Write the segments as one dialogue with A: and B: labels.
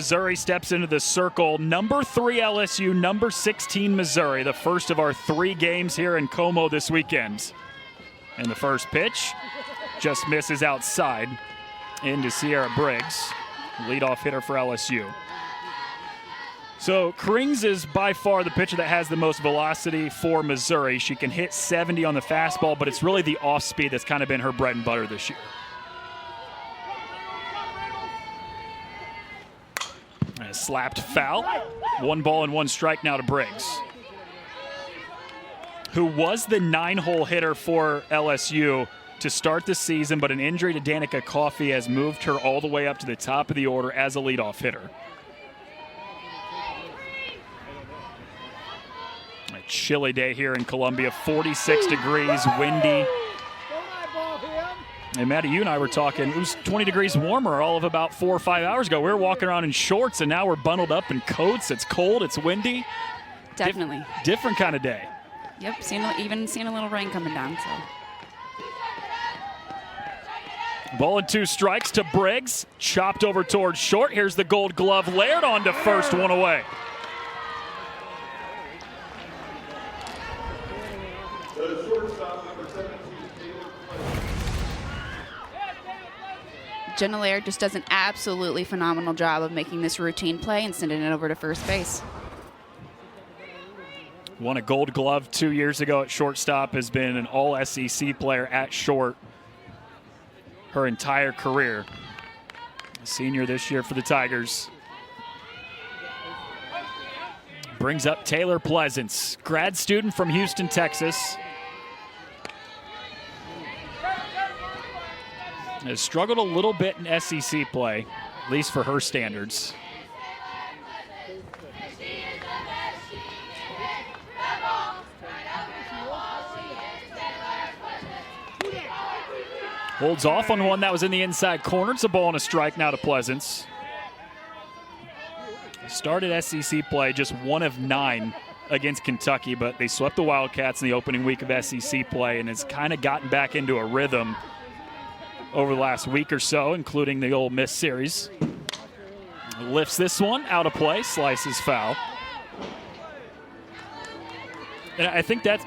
A: Missouri steps into the circle. Number 3 LSU, number 16 Missouri, the first of our 3 games here in Como this weekend. And the first pitch just misses outside into Sierra Briggs, leadoff hitter for LSU. So Krings is by far the pitcher that has the most velocity for Missouri. She can hit 70 on the fastball, but it's really the off speed that's kind of been her bread and butter this year. A slapped foul. 1 ball and 1 strike now to Briggs, who was the 9-hole hitter for LSU to start the season, but an injury to Danica Coffey has moved her all the way up to the top of the order as a leadoff hitter. A chilly day here in Columbia, 46 degrees, windy. And Maddie, you and I were talking, it was 20 degrees warmer all of about 4 or 5 hours ago. We were walking around in shorts, and now we're bundled up in coats. It's cold, it's windy.
B: Definitely.
A: Different kind of day.
B: Yep, even seeing a little rain coming down. So.
A: Ball and 2 strikes to Briggs. Chopped over towards short. Here's the Gold Glove layered onto first, 1 away.
B: Jenna Laird just does an absolutely phenomenal job of making this routine play and sending it over to first base.
A: Won a Gold Glove 2 years ago at shortstop, has been an all-SEC player at short her entire career. A senior this year for the Tigers. Brings up Taylor Pleasance, grad student from Houston, Texas. Has struggled a little bit in SEC play, at least for her standards. Holds off on one that was in the inside corner. It's a ball and a strike now to Pleasance. Started SEC play just 1 of 9 against Kentucky, but they swept the Wildcats in the opening week of SEC play and has kind of gotten back into a rhythm over the last week or so, including the Ole Miss series. Lifts this one out of play, slices foul. And I think that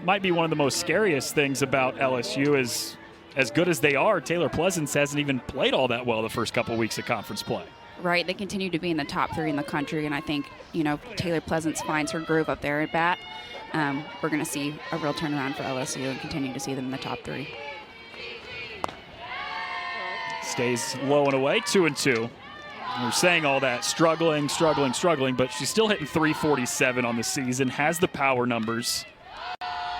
A: might be one of the most scariest things about LSU is, as good as they are, Taylor Pleasance hasn't even played all that well the first couple weeks of conference play.
B: Right, they continue to be in the top 3 in the country, and I think, Taylor Pleasance finds her groove up there at bat. We're going to see a real turnaround for LSU and continue to see them in the top 3.
A: Stays low and away, 2-2. We're saying all that, struggling, but she's still hitting .347 on the season, has the power numbers.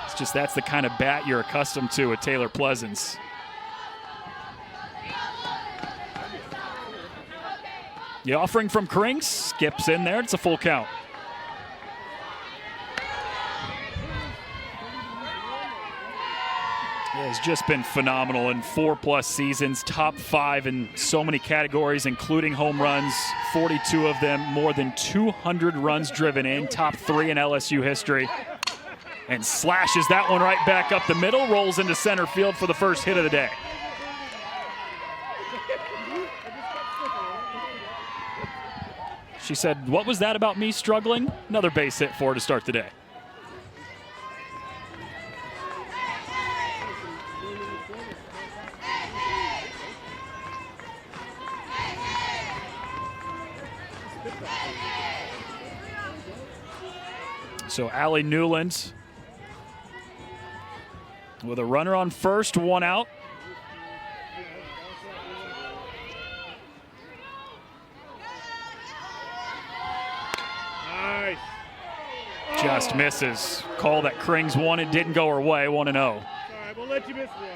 A: It's just that's the kind of bat you're accustomed to with Taylor Pleasance. The offering from Krings skips in there. It's a full count. It has just been phenomenal in 4+ seasons, top 5 in so many categories, including home runs, 42 of them, more than 200 runs driven in, top 3 in LSU history. And slashes that one right back up the middle, rolls into center field for the first hit of the day. She said, "What was that about me struggling?" Another base hit for her to start the day. So Allie Newland with a runner on first, 1 out.
C: Nice.
A: Just misses. Call that Krings wanted, didn't go her way, 1-0.
C: All right, we'll let you miss one.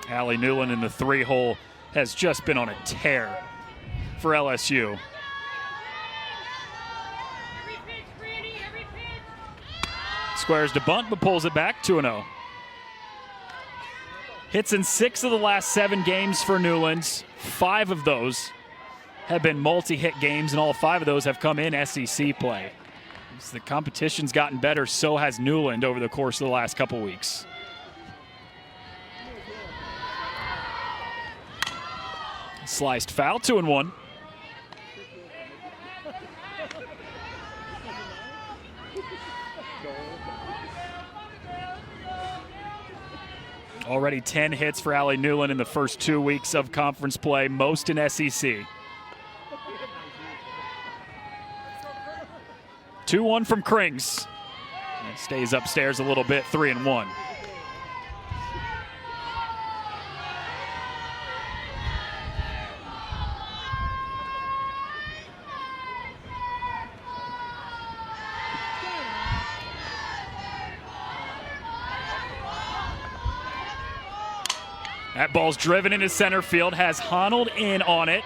A: Allie Newland in the 3-hole has just been on a tear for LSU. Squares to bunt, but pulls it back, 2-0. Hits in 6 of the last 7 games for Newland. 5 of those have been multi-hit games, and all 5 of those have come in SEC play. As the competition's gotten better, so has Newland over the course of the last couple weeks. Sliced foul, 2-1. Already 10 hits for Allie Newland in the first 2 weeks of conference play, most in SEC. 2-1 from Krings. And stays upstairs a little bit, 3-1. That ball's driven into center field, has Honnold in on it,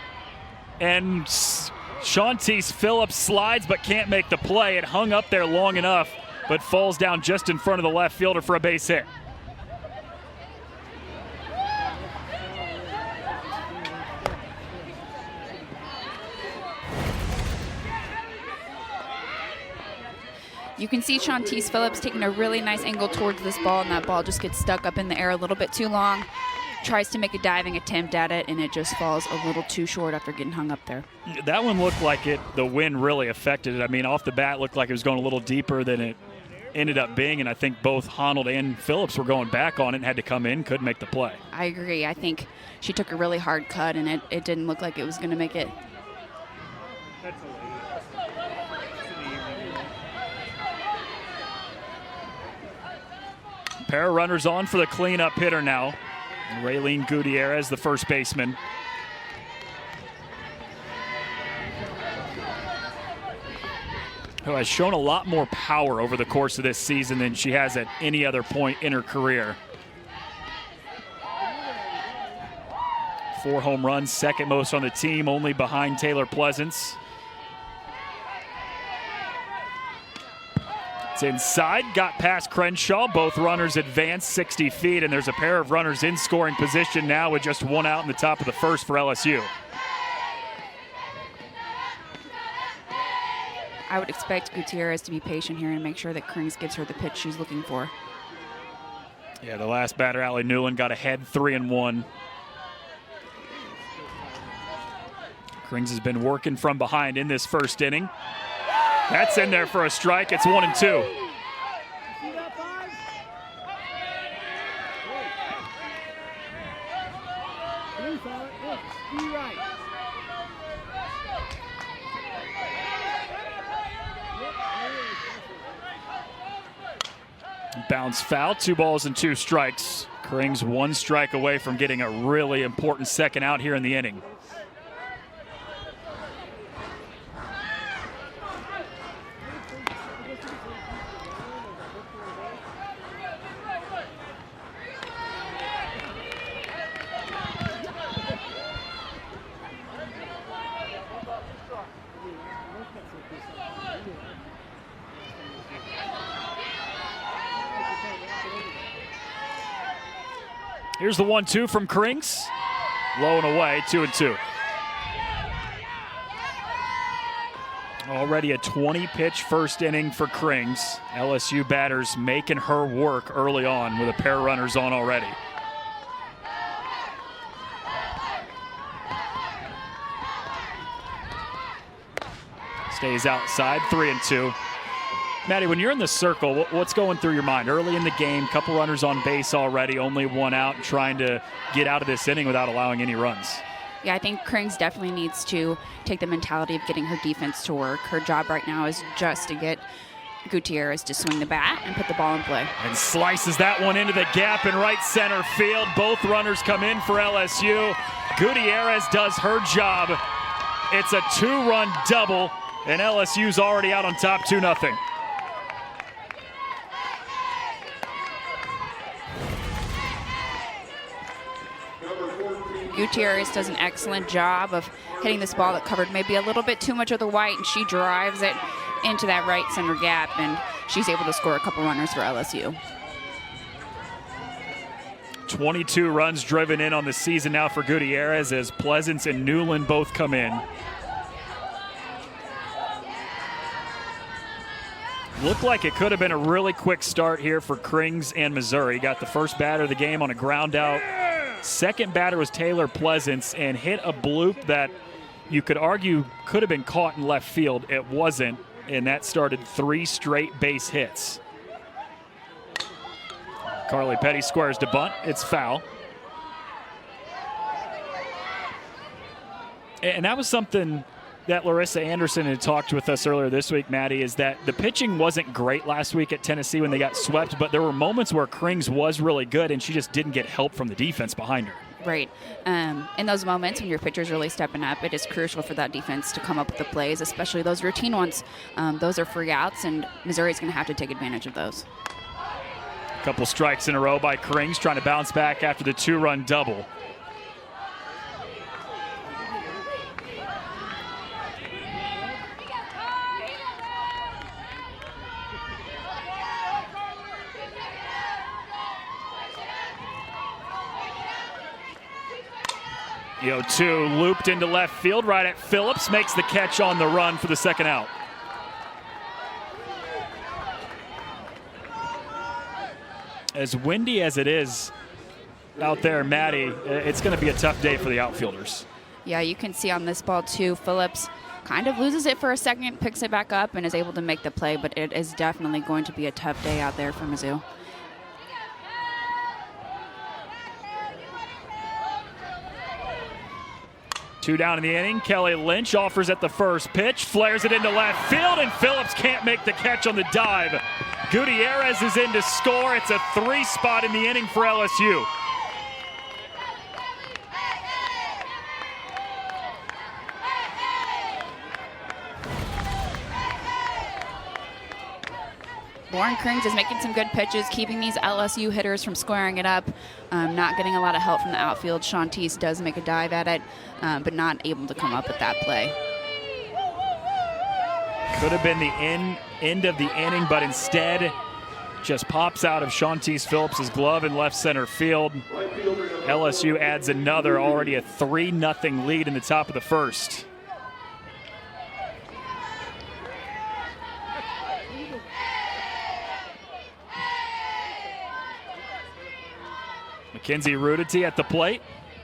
A: and Shantice Phillips slides but can't make the play. It hung up there long enough, but falls down just in front of the left fielder for a base hit.
B: You can see Shantice Phillips taking a really nice angle towards this ball, and that ball just gets stuck up in the air a little bit too long. Tries to make a diving attempt at it, and it just falls a little too short after getting hung up there.
A: That one looked like the wind really affected it. I mean, off the bat, looked like it was going a little deeper than it ended up being, and I think both Honnold and Phillips were going back on it and had to come in, couldn't make the play.
B: I agree. I think she took a really hard cut, and it didn't look like it was going to make it.
A: Pair of runners on for the cleanup hitter now. Raylene Gutierrez, the first baseman. Who has shown a lot more power over the course of this season than she has at any other point in her career. 4 home runs, second most on the team, only behind Taylor Pleasance. It's inside, got past Crenshaw. Both runners advance 60 feet, and there's a pair of runners in scoring position now with just 1 out in the top of the first for LSU.
B: I would expect Gutierrez to be patient here and make sure that Krings gives her the pitch she's looking for.
A: Yeah, the last batter, Allie Newland, got ahead 3-1. Krings has been working from behind in this first inning. That's in there for a strike. It's 1-2. Bounce foul, 2 balls and 2 strikes. Krings 1 strike away from getting a really important second out here in the inning. Here's the 1-2 from Krings. Low and away, 2-2. Already a 20-pitch first inning for Krings. LSU batters making her work early on with a pair of runners on already. Stays outside, 3-2. Maddie, when you're in the circle, what's going through your mind? Early in the game, couple runners on base already, only 1 out, trying to get out of this inning without allowing any runs.
B: Yeah, I think Krings definitely needs to take the mentality of getting her defense to work. Her job right now is just to get Gutierrez to swing the bat and put the ball in play.
A: And slices that one into the gap in right center field. Both runners come in for LSU. Gutierrez does her job. It's a 2-run double, and LSU's already out on top 2-0.
B: Gutierrez does an excellent job of hitting this ball that covered maybe a little bit too much of the white, and she drives it into that right center gap, and she's able to score a couple runners for LSU.
A: 22 runs driven in on the season now for Gutierrez as Pleasance and Newland both come in. Looked like it could have been a really quick start here for Krings and Missouri. Got the first batter of the game on a ground out Second batter was Taylor Pleasance and hit a bloop that you could argue could have been caught in left field. It wasn't, and that started 3 straight base hits. Carly Petty squares to bunt. It's foul. And that was something that Larissa Anderson had talked with us earlier this week, Maddie, is that the pitching wasn't great last week at Tennessee when they got swept, but there were moments where Krings was really good, and she just didn't get help from the defense behind her.
B: Right. In those moments when your pitcher's really stepping up, it is crucial for that defense to come up with the plays, especially those routine ones. Those are free outs, and Missouri's going to have to take advantage of those.
A: A couple strikes in a row by Krings, trying to bounce back after the 2-run double. The 0-2 looped into left field right at Phillips, makes the catch on the run for the second out. As windy as it is out there, Maddie, it's going to be a tough day for the outfielders.
B: Yeah, you can see on this ball too, Phillips kind of loses it for a second, picks it back up, and is able to make the play, but it is definitely going to be a tough day out there for Mizzou.
A: Two down in the inning. Kelly Lynch offers at the first pitch, flares it into left field, and Phillips can't make the catch on the dive. Gutierrez is in to score. It's a 3 spot in the inning for LSU.
B: Lauren Krings is making some good pitches, keeping these LSU hitters from squaring it up, not getting a lot of help from the outfield. Shantice does make a dive at it, but not able to come up with that play.
A: Could have been the end of the inning, but instead just pops out of Shantice Phillips' glove in left center field. LSU adds another, already a 3-0 lead in the top of the first. Mackenzie Rudity at the plate.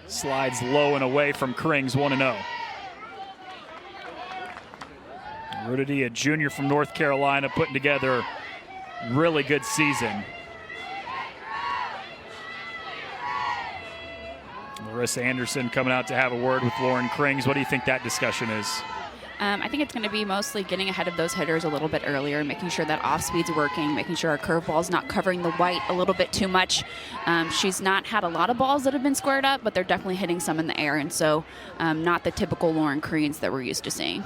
A: Slides low and away from Krings, 1-0. Rudity, a junior from North Carolina, putting together a really good season. Larissa Anderson coming out to have a word with Lauren Krings. What do you think that discussion is?
B: I think it's going to be mostly getting ahead of those hitters a little bit earlier, making sure that off-speed's working, making sure our curveball's not covering the white a little bit too much. She's not had a lot of balls that have been squared up, but they're definitely hitting some in the air, and so not the typical Lauren Krings that we're used to seeing.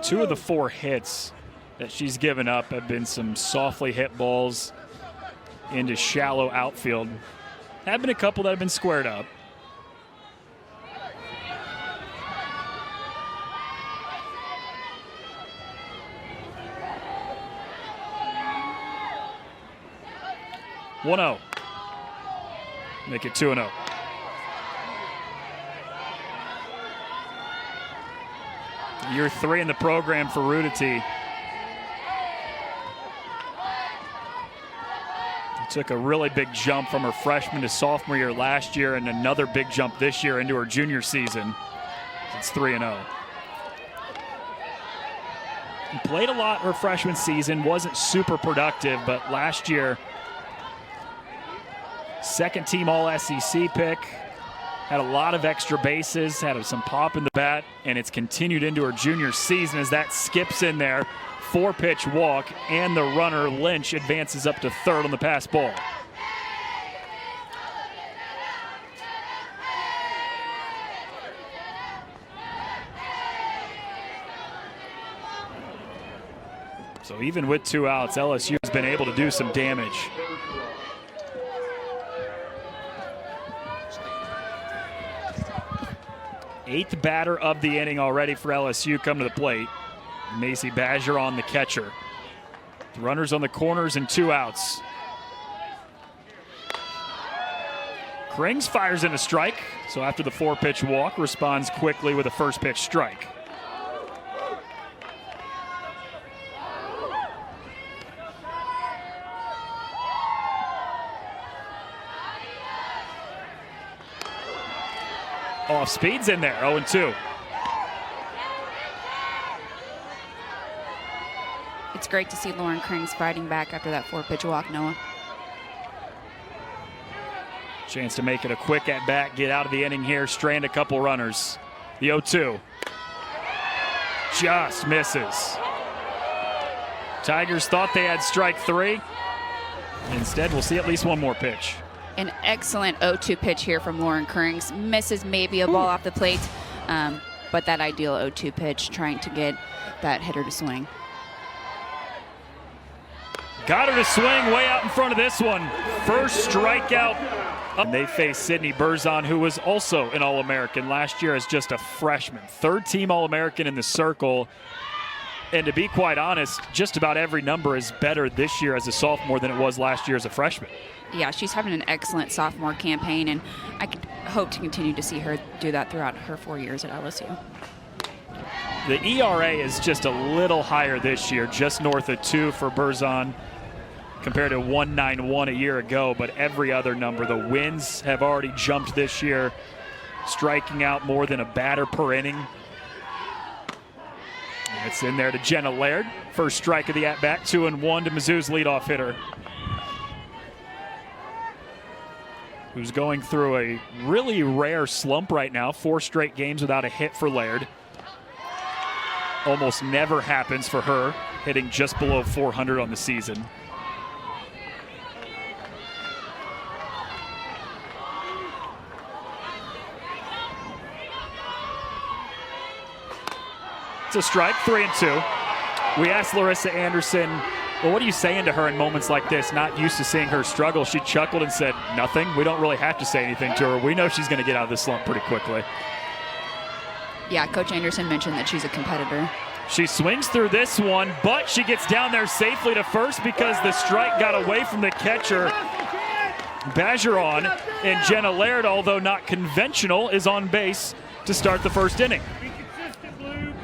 A: 2 of the 4 hits that she's given up have been some softly hit balls into shallow outfield. Have been a couple that have been squared up. (1-0). Make it 2-0. Year 3 in the program for Rudity. Took a really big jump from her freshman to sophomore year last year, and another big jump this year into her junior season. It's 3-0. Played a lot her freshman season, wasn't super productive, but last year, second team All-SEC pick, had a lot of extra bases, had some pop in the bat, and it's continued into her junior season as that skips in there. 4-pitch walk, and the runner Lynch advances up to third on the pass ball. So even with 2 outs, LSU has been able to do some damage. Eighth batter of the inning already for LSU come to the plate. Macy Badger on the catcher. The runners on the corners and 2 outs. Krings fires in a strike, so after the 4-pitch walk, responds quickly with a first pitch strike. Off speed's in there, 0-2.
B: It's great to see Lauren Krings fighting back after that 4-pitch walk, Noah.
A: Chance to make it a quick at bat, get out of the inning here, strand a couple runners. The 0-2 just misses. Tigers thought they had strike 3. Instead, we'll see at least one more pitch.
B: An excellent 0-2 pitch here from Lauren Krings. Misses maybe a ball off the plate, but that ideal 0-2 pitch, trying to get that hitter to swing.
A: Got her to swing way out in front of this one. First strikeout. And they face Sydney Berzon, who was also an All-American last year as just a freshman. Third-team All-American in the circle. And to be quite honest, just about every number is better this year as a sophomore than it was last year as a freshman.
B: Yeah, she's having an excellent sophomore campaign, and I could hope to continue to see her do that throughout her 4 years at LSU.
A: The ERA is just a little higher this year, just north of 2 for Berzon, compared to 1.91 a year ago, but every other number. The wins have already jumped this year, striking out more than a batter per inning. And it's in there to Jenna Laird. First strike of the at-bat, 2-1 to Mizzou's leadoff hitter, who's going through a really rare slump right now. 4 straight games without a hit for Laird. Almost never happens for her, hitting just below 400 on the season. It's a strike, 3-2. We asked Larissa Anderson, well, what are you saying to her in moments like this? Not used to seeing her struggle. She chuckled and said, nothing. We don't really have to say anything to her. We know she's going to get out of this slump pretty quickly.
B: Yeah, Coach Anderson mentioned that she's a competitor.
A: She swings through this one, but she gets down there safely to first because the strike got away from the catcher. Bergeron, and Jenna Laird, although not conventional, is on base to start the first inning.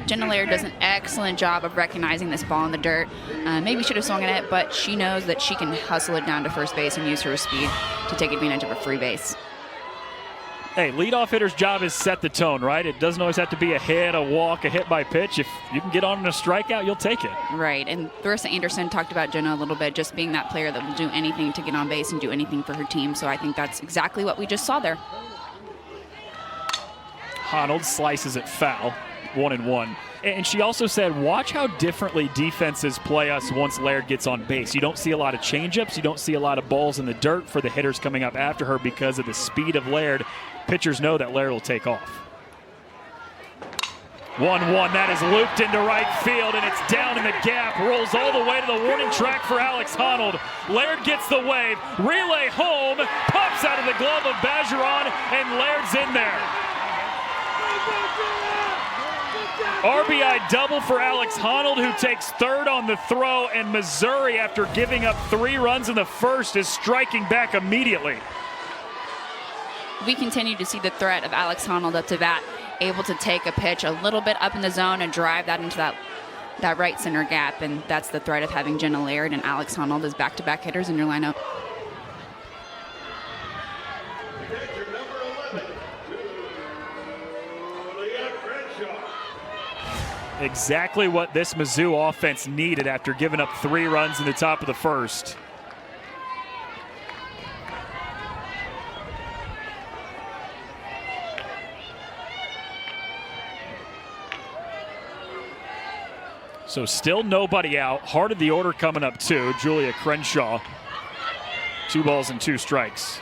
B: Jenna Laird does an excellent job of recognizing this ball in the dirt. Maybe should have swung at it, but she knows that she can hustle it down to first base and use her speed to take advantage of a free base.
A: Hey, leadoff hitter's job is set the tone, right? It doesn't always have to be a hit, a walk, a hit by pitch. If you can get on in a strikeout, you'll take it.
B: Right, and Larissa Anderson talked about Jenna a little bit, just being that player that will do anything to get on base and do anything for her team. So I think that's exactly what we just saw there.
A: Honnold slices it foul, 1-1. And she also said, watch how differently defenses play us once Laird gets on base. You don't see a lot of changeups. You don't see a lot of balls in the dirt for the hitters coming up after her because of the speed of Laird. Pitchers know that Laird will take off. 1-1, that is looped into right field, and it's down in the gap. Rolls all the way to the warning track for Alex Honnold. Laird gets the wave. Relay home. Pops out of the glove of Bergeron, and Laird's in there. RBI double for Alex Honnold, who takes third on the throw, and Missouri, after giving up 3 runs in the first, is striking back immediately.
B: We continue to see the threat of Alex Honnold up to bat, able to take a pitch a little bit up in the zone and drive that into that right center gap, and that's the threat of having Jenna Laird and Alex Honnold as back-to-back hitters in your lineup.
A: Exactly what this Mizzou offense needed after giving up 3 runs in the top of the first. So still nobody out. Heart of the order coming up too. Julia Crenshaw. 2 balls and 2 strikes.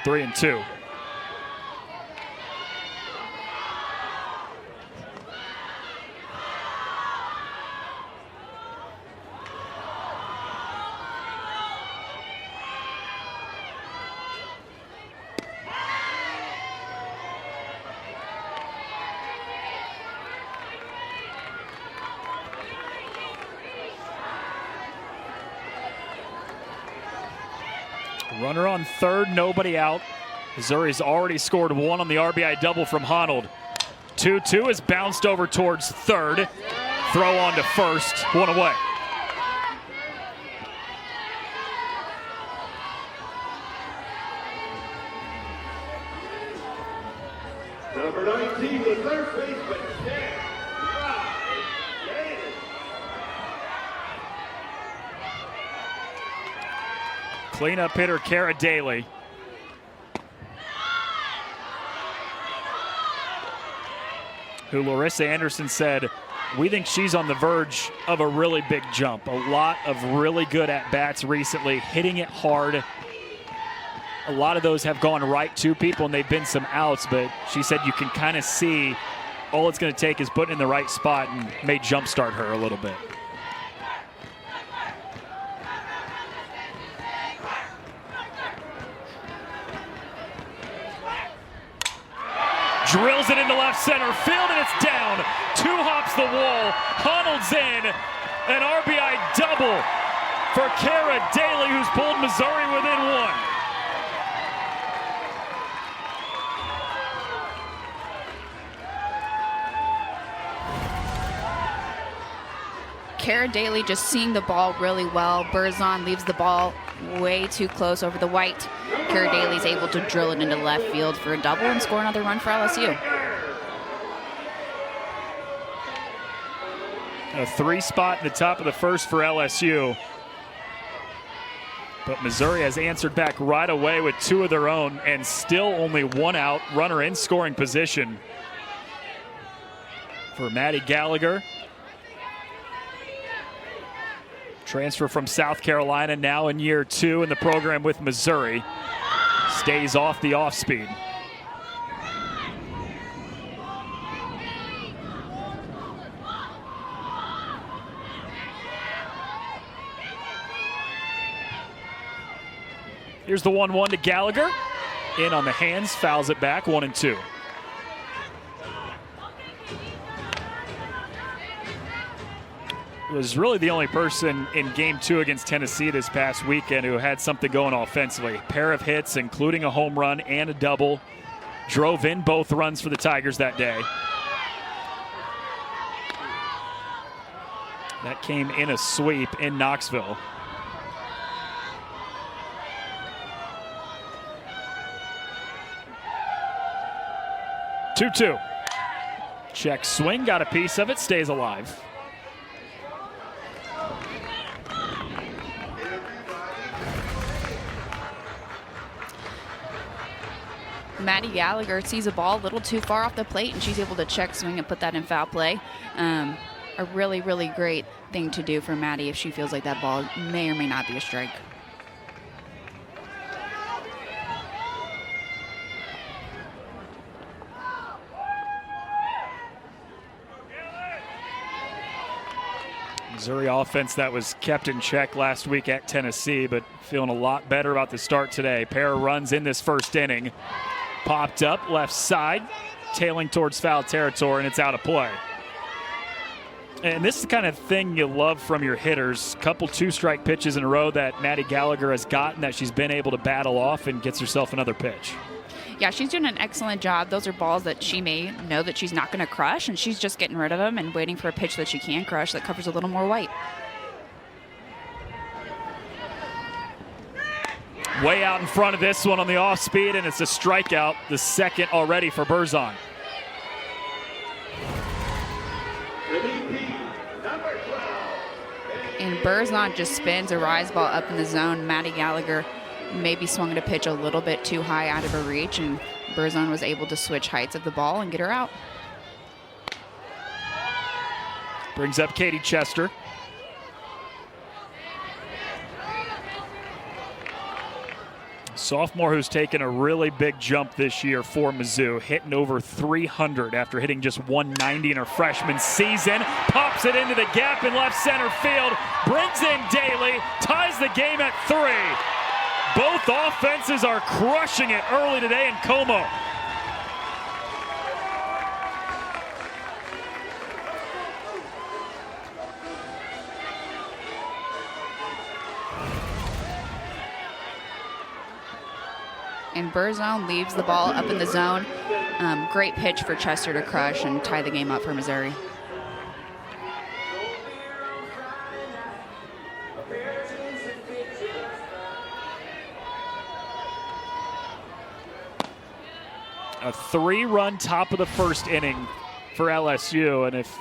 A: Three and 2. Runner on third, nobody out. Missouri's already scored 1 on the RBI double from Honnold. 2-2 is bounced over towards third. Throw on to first, one away.
C: Number 19, the third baseman, Sam.
A: Cleanup hitter Kara Daly. Who Larissa Anderson said, we think she's on the verge of a really big jump. A lot of really good at-bats recently, hitting it hard. A lot of those have gone right to people, and they've been some outs, but she said you can kind of see all it's going to take is putting in the right spot and may jumpstart her a little bit. Drills it into left center field, and it's down. Two hops the wall. Honnold's in. An RBI double for Kara Daly, who's pulled Missouri within one.
B: Kara Daly just seeing the ball really well. Berzon leaves the ball way too close over the white. Kara Daly's able to drill it into left field for a double and score another run for LSU.
A: A 3-spot in the top of the first for LSU. But Missouri has answered back right away with 2 of their own, and still only 1 out. Runner in scoring position for Maddie Gallagher. Transfer from South Carolina, now in year 2 in the program with Missouri. Stays off the off-speed. Here's the 1-1 to Gallagher. In on the hands, fouls it back, 1-2. Was really the only person in game 2 against Tennessee this past weekend who had something going offensively. Pair of hits, including a home run and a double. Drove in both runs for the Tigers that day. That came in a sweep in Knoxville. Two-two. Check swing, got a piece of it, stays alive.
B: Maddie Gallagher sees a ball a little too far off the plate, and she's able to check swing and put that in foul play. A really, really great thing to do for Maddie if she feels like that ball may or may not be a strike.
A: Missouri offense that was kept in check last week at Tennessee, but feeling a lot better about the start today. Pair of runs in this first inning. Popped up left side, tailing towards foul territory, and it's out of play. And this is the kind of thing you love from your hitters. Couple 2-strike pitches in a row that Maddie Gallagher has gotten that she's been able to battle off and gets herself another pitch.
B: Yeah, she's doing an excellent job. Those are balls that she may know that she's not going to crush, and she's just getting rid of them and waiting for a pitch that she can crush that covers a little more white.
A: Way out in front of this one on the off speed, and it's a strikeout, the second already for Berzon.
B: And Berzon just spins a rise ball up in the zone. Maddie Gallagher maybe swung at a pitch a little bit too high out of her reach, and Berzon was able to switch heights of the ball and get her out.
A: Brings up Katie Chester. Sophomore who's taken a really big jump this year for Mizzou, hitting over 300 after hitting just 190 in her freshman season. Pops it into the gap in left center field, brings in Daly, ties the game at 3. Both offenses are crushing it early today in Como.
B: and Burzone leaves the ball up in the zone. Great pitch for Chester to crush and tie the game up for Missouri.
A: A 3-run top of the first inning for LSU, and if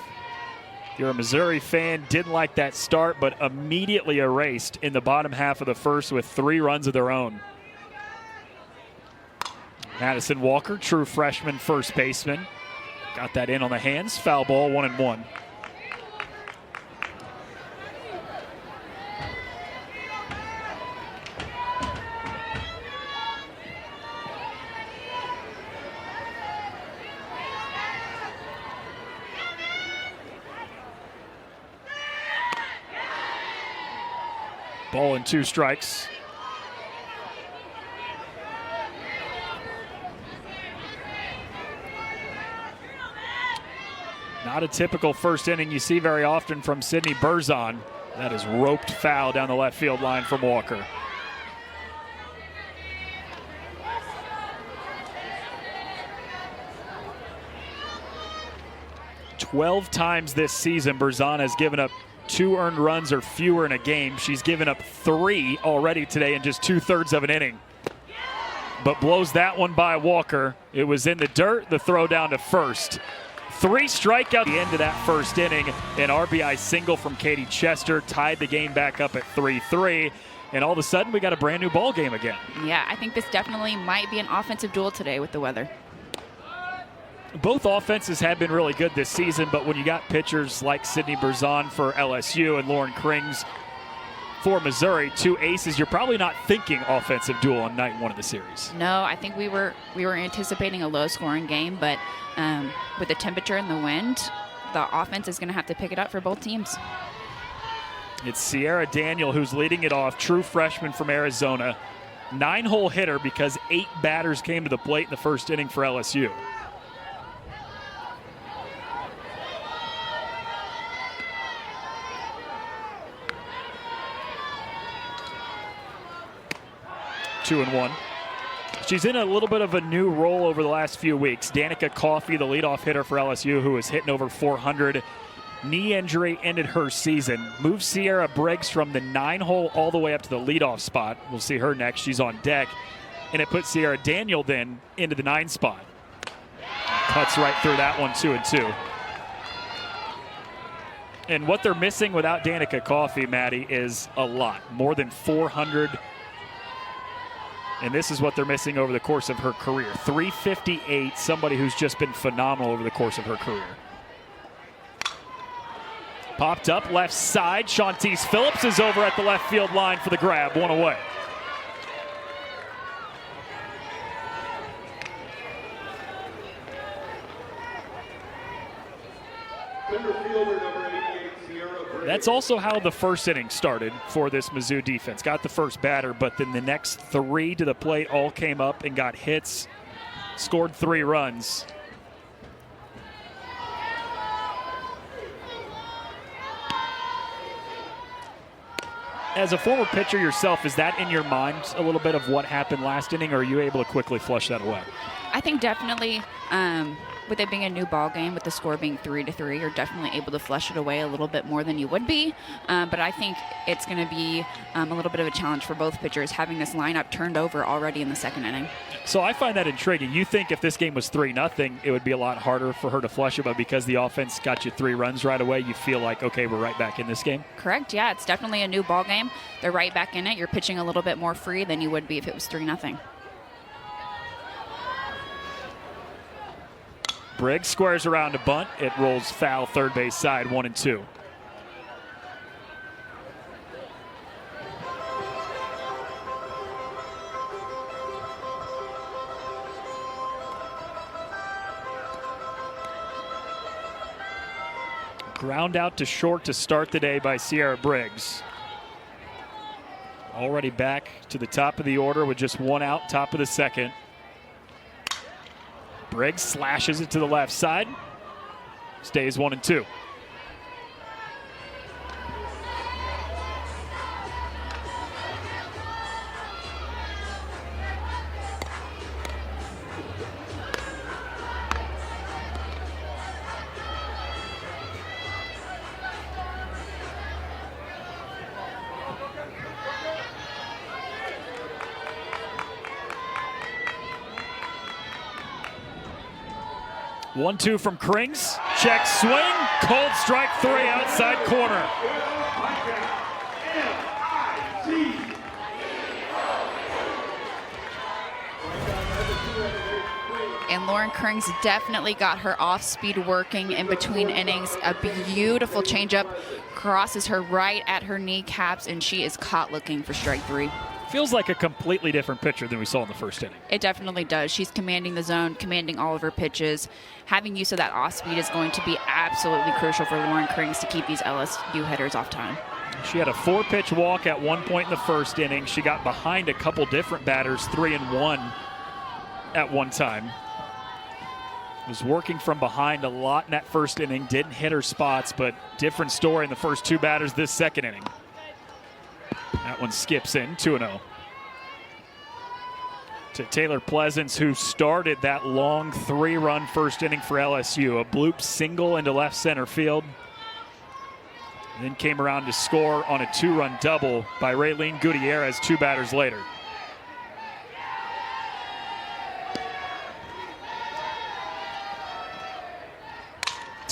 A: you're a Missouri fan, didn't like that start, but immediately erased in the bottom half of the first with 3 runs of their own. Madison Walker, true freshman first baseman, got that in on the hands. Foul ball, 1-1. Ball and 2 strikes. Not a typical first inning you see very often from Sydney Burzon. That is roped foul down the left field line from Walker. "12 times this season, Burzon has given up 2 earned runs or fewer in a game. She's given up 3 already today in just 2/3 of an inning. But blows that one by Walker. It was in the dirt, the throw down to first. 3 strikeouts at the end of that first inning. An RBI single from Katie Chester tied the game back up at 3-3. And all of a sudden, we got a brand new ball game again.
B: Yeah, I think this definitely might be an offensive duel today with the weather.
A: Both offenses have been really good this season, but when you got pitchers like Sydney Burzon for LSU and Lauren Krings for Missouri, 2 aces, you're probably not thinking offensive duel on night 1 of the series.
B: No, I think we were anticipating a low-scoring game, but with the temperature and the wind, the offense is going to have to pick it up for both teams.
A: It's Sierra Daniel who's leading it off, true freshman from Arizona. 9-hole hitter because 8 batters came to the plate in the first inning for LSU. Two and 1. She's in a little bit of a new role over the last few weeks. Danica Coffey, the leadoff hitter for LSU, who was hitting over 400. Knee injury ended her season. Moved Sierra Briggs from the 9-hole all the way up to the leadoff spot. We'll see her next. She's on deck. And it puts Sierra Daniel then into the 9 spot. Cuts right through that one, 2-2. And what they're missing without Danica Coffey, Maddie, is a lot. More than 400. And this is what they're missing over the course of her career. 358, somebody who's just been phenomenal over the course of her career. Popped up left side. Shantice Phillips is over at the left field line for the grab. 1 away.
C: Center fielder number 88, Sierra Briggs.
A: That's also how the first inning started for this Mizzou defense. Got the first batter, but then the next 3 to the plate all came up and got hits. Scored 3 runs. As a former pitcher yourself, is that in your mind a little bit of what happened last inning, or are you able to quickly flush that away?
B: I think definitely, with it being a new ball game, with the score being 3-3, you're definitely able to flush it away a little bit more than you would be. But I think it's going to be a little bit of a challenge for both pitchers, having this lineup turned over already in the second inning.
A: So I find that intriguing. You think if this game was 3-0, it would be a lot harder for her to flush it, but because the offense got you 3 runs right away, you feel like, okay, we're right back in this game?
B: Correct, yeah. It's definitely a new ball game. They're right back in it. You're pitching a little bit more free than you would be if it was 3-0.
A: Briggs squares around a bunt. It rolls foul third base side, 1-2. Ground out to short to start the day by Sierra Briggs. Already back to the top of the order with just 1 out, top of the second. Briggs slashes it to the left side. Stays 1-2. 1-2 from Krings. Check swing. Cold strike 3 outside corner.
B: And Lauren Krings definitely got her off speed working in between innings. A beautiful changeup crosses her right at her kneecaps, and she is caught looking for strike 3.
A: Feels like a completely different pitcher than we saw in the first inning.
B: It definitely does. She's commanding the zone, commanding all of her pitches. Having use of that off speed is going to be absolutely crucial for Lauren Krings to keep these LSU hitters off time.
A: She had a 4-pitch walk at one point in the first inning. She got behind a couple different batters, 3-1 at one time. Was working from behind a lot in that first inning. Didn't hit her spots, but different story in the first 2 batters this second inning. That one skips in, 2-0. To Taylor Pleasance, who started that long 3-run first inning for LSU. A bloop single into left center field. And then came around to score on a 2-run double by Raylene Gutierrez 2 batters later.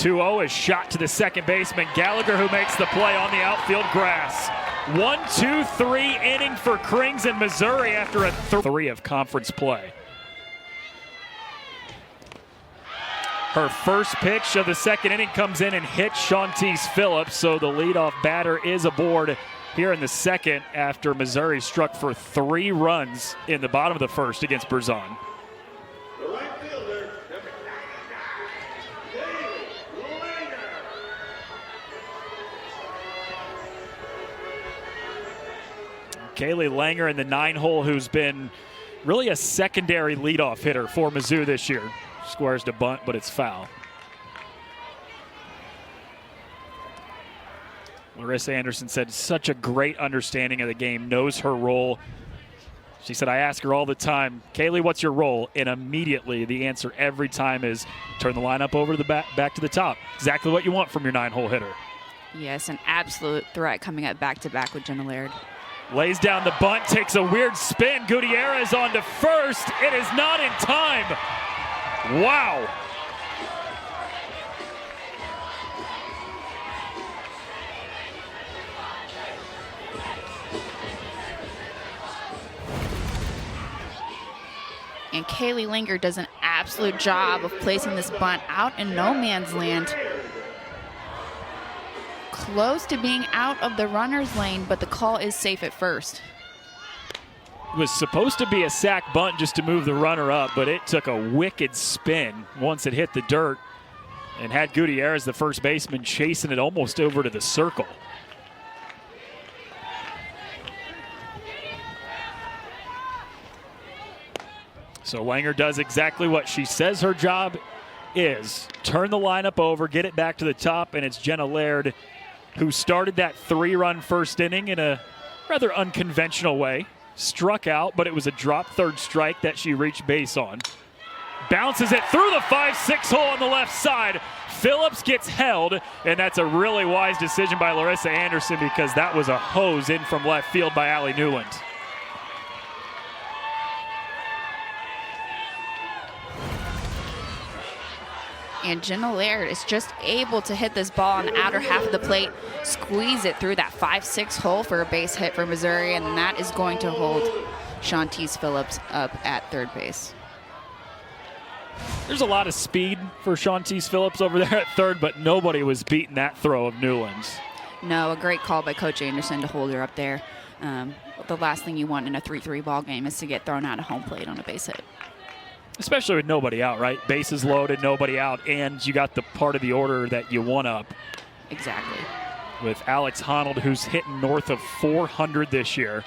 A: Is shot to the second baseman, Gallagher, who makes the play on the outfield grass. 1-2-3 inning for Krings in Missouri after a 3 of conference play. Her first pitch of the second inning comes in and hits Shantice Phillips, so the leadoff batter is aboard here in the second after Missouri struck for 3 runs in the bottom of the first against Berzon. Kaylee Langer in the 9-hole, who's been really a secondary leadoff hitter for Mizzou this year. Squares to bunt, but it's foul. Larissa Anderson said such a great understanding of the game, knows her role. She said, I ask her all the time, Kaylee, what's your role? And immediately the answer every time is turn the lineup over to the back to the top. Exactly what you want from your 9-hole hitter.
B: Yes, an absolute threat coming up back-to-back with Jenna Laird.
A: Lays down the bunt, takes a weird spin. Gutierrez on to first. It is not in time. Wow.
B: And Kaylee Langer does an absolute job of placing this bunt out in no man's land. Close to being out of the runner's lane, but the call is safe at first.
A: It was supposed to be a sack bunt just to move the runner up, but it took a wicked spin once it hit the dirt and had Gutierrez, the first baseman, chasing it almost over to the circle. So Langer does exactly what she says her job is. Turn the lineup over, get it back to the top, and it's Jenna Laird who started that 3-run first inning in a rather unconventional way. Struck out, but it was a drop third strike that she reached base on. Bounces it through the 5-6 hole on the left side. Phillips gets held, and that's a really wise decision by Larissa Anderson because that was a hose in from left field by Allie Newland.
B: And Jenna Laird is just able to hit this ball on the outer half of the plate, squeeze it through that 5-6 hole for a base hit for Missouri, and that is going to hold Shantice Phillips up at third base.
A: There's a lot of speed for Shantice Phillips over there at third, but nobody was beating that throw of Newland's.
B: No, a great call by Coach Anderson to hold her up there. The last thing you want in a 3-3 ball game is to get thrown out of home plate on a base hit.
A: Especially with nobody out, right? Bases loaded, nobody out, and you got the part of the order that you want up.
B: Exactly.
A: With Alex Honnold, who's hitting north of 400 this year.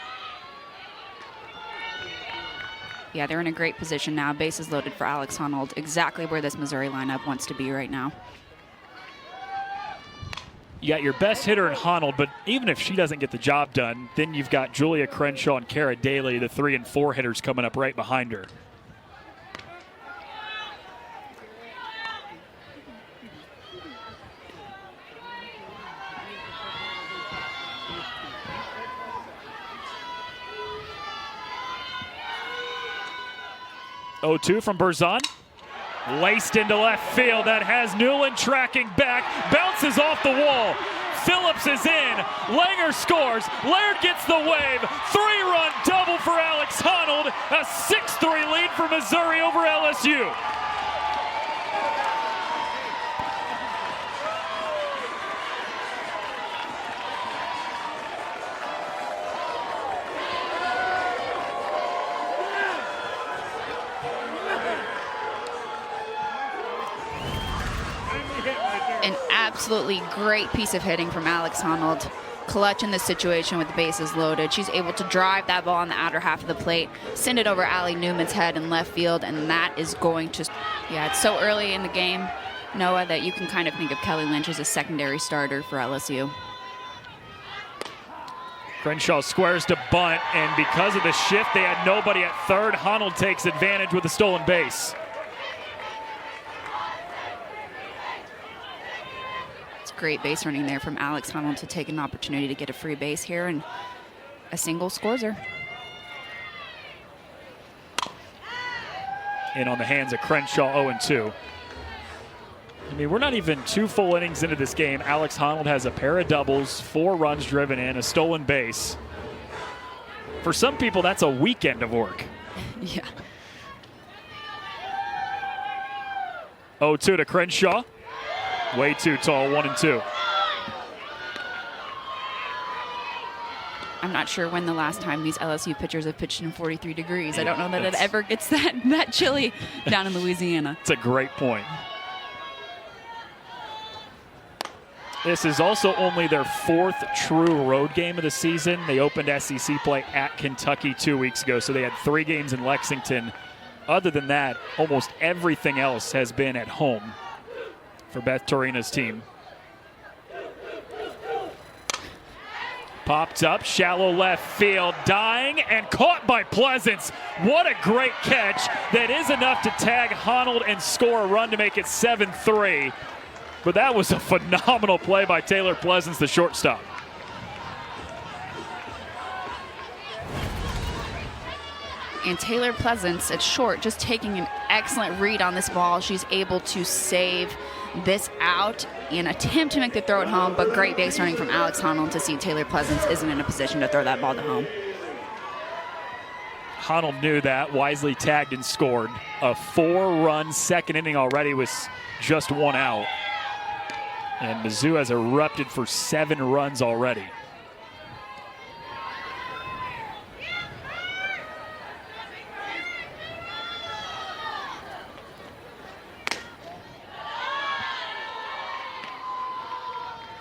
B: Yeah, they're in a great position now. Bases loaded for Alex Honnold, exactly where this Missouri lineup wants to be right now.
A: You got your best hitter in Honnold, but even if she doesn't get the job done, then you've got Julia Crenshaw and Kara Daly, the 3 and 4 hitters coming up right behind her. Oh, 2 from Berzon. Laced into left field. That has Newland tracking back. Bounces off the wall. Phillips is in. Langer scores. Laird gets the wave. 3-run double for Alex Honnold. A 6-3 lead for Missouri over LSU.
B: An absolutely great piece of hitting from Alex Honnold. Clutch in this situation with the bases loaded. She's able to drive that ball on the outer half of the plate, send it over Allie Newman's head in left field, and that is going to, it's so early in the game, Noah, that you can kind of think of Kelly Lynch as a secondary starter for LSU.
A: Crenshaw squares to bunt, and because of the shift, they had nobody at third. Honnold takes advantage with a stolen base.
B: Great base running there from Alex Honnold to take an opportunity to get a free base here, and a single scores her.
A: In on the hands of Crenshaw, 0-2. I mean, we're not even 2 full innings into this game. Alex Honnold has a pair of doubles, 4 runs driven in, a stolen base. For some people, that's a weekend of work.
B: Yeah.
A: 0-2 to Crenshaw. Way too tall, 1-2.
B: I'm not sure when the last time these LSU pitchers have pitched in 43 degrees. I don't know that it ever gets that chilly down in Louisiana.
A: It's a great point. This is also only their 4th true road game of the season. They opened SEC play at Kentucky 2 weeks ago, so they had 3 games in Lexington. Other than that, almost everything else has been at home for Beth Torina's team. Popped up, shallow left field, dying, and caught by Pleasance. What a great catch. That is enough to tag Honnold and score a run to make it 7-3. But that was a phenomenal play by Taylor Pleasance, the shortstop.
B: And Taylor Pleasance at short, just taking an excellent read on this ball. She's able to save this out and attempt to make the throw at home, but great base running from Alex Honnold to see Taylor Pleasance isn't in a position to throw that ball to home.
A: Honnold knew that, wisely tagged and scored. A 4-run second inning already with just 1 out. And Mizzou has erupted for 7 runs already.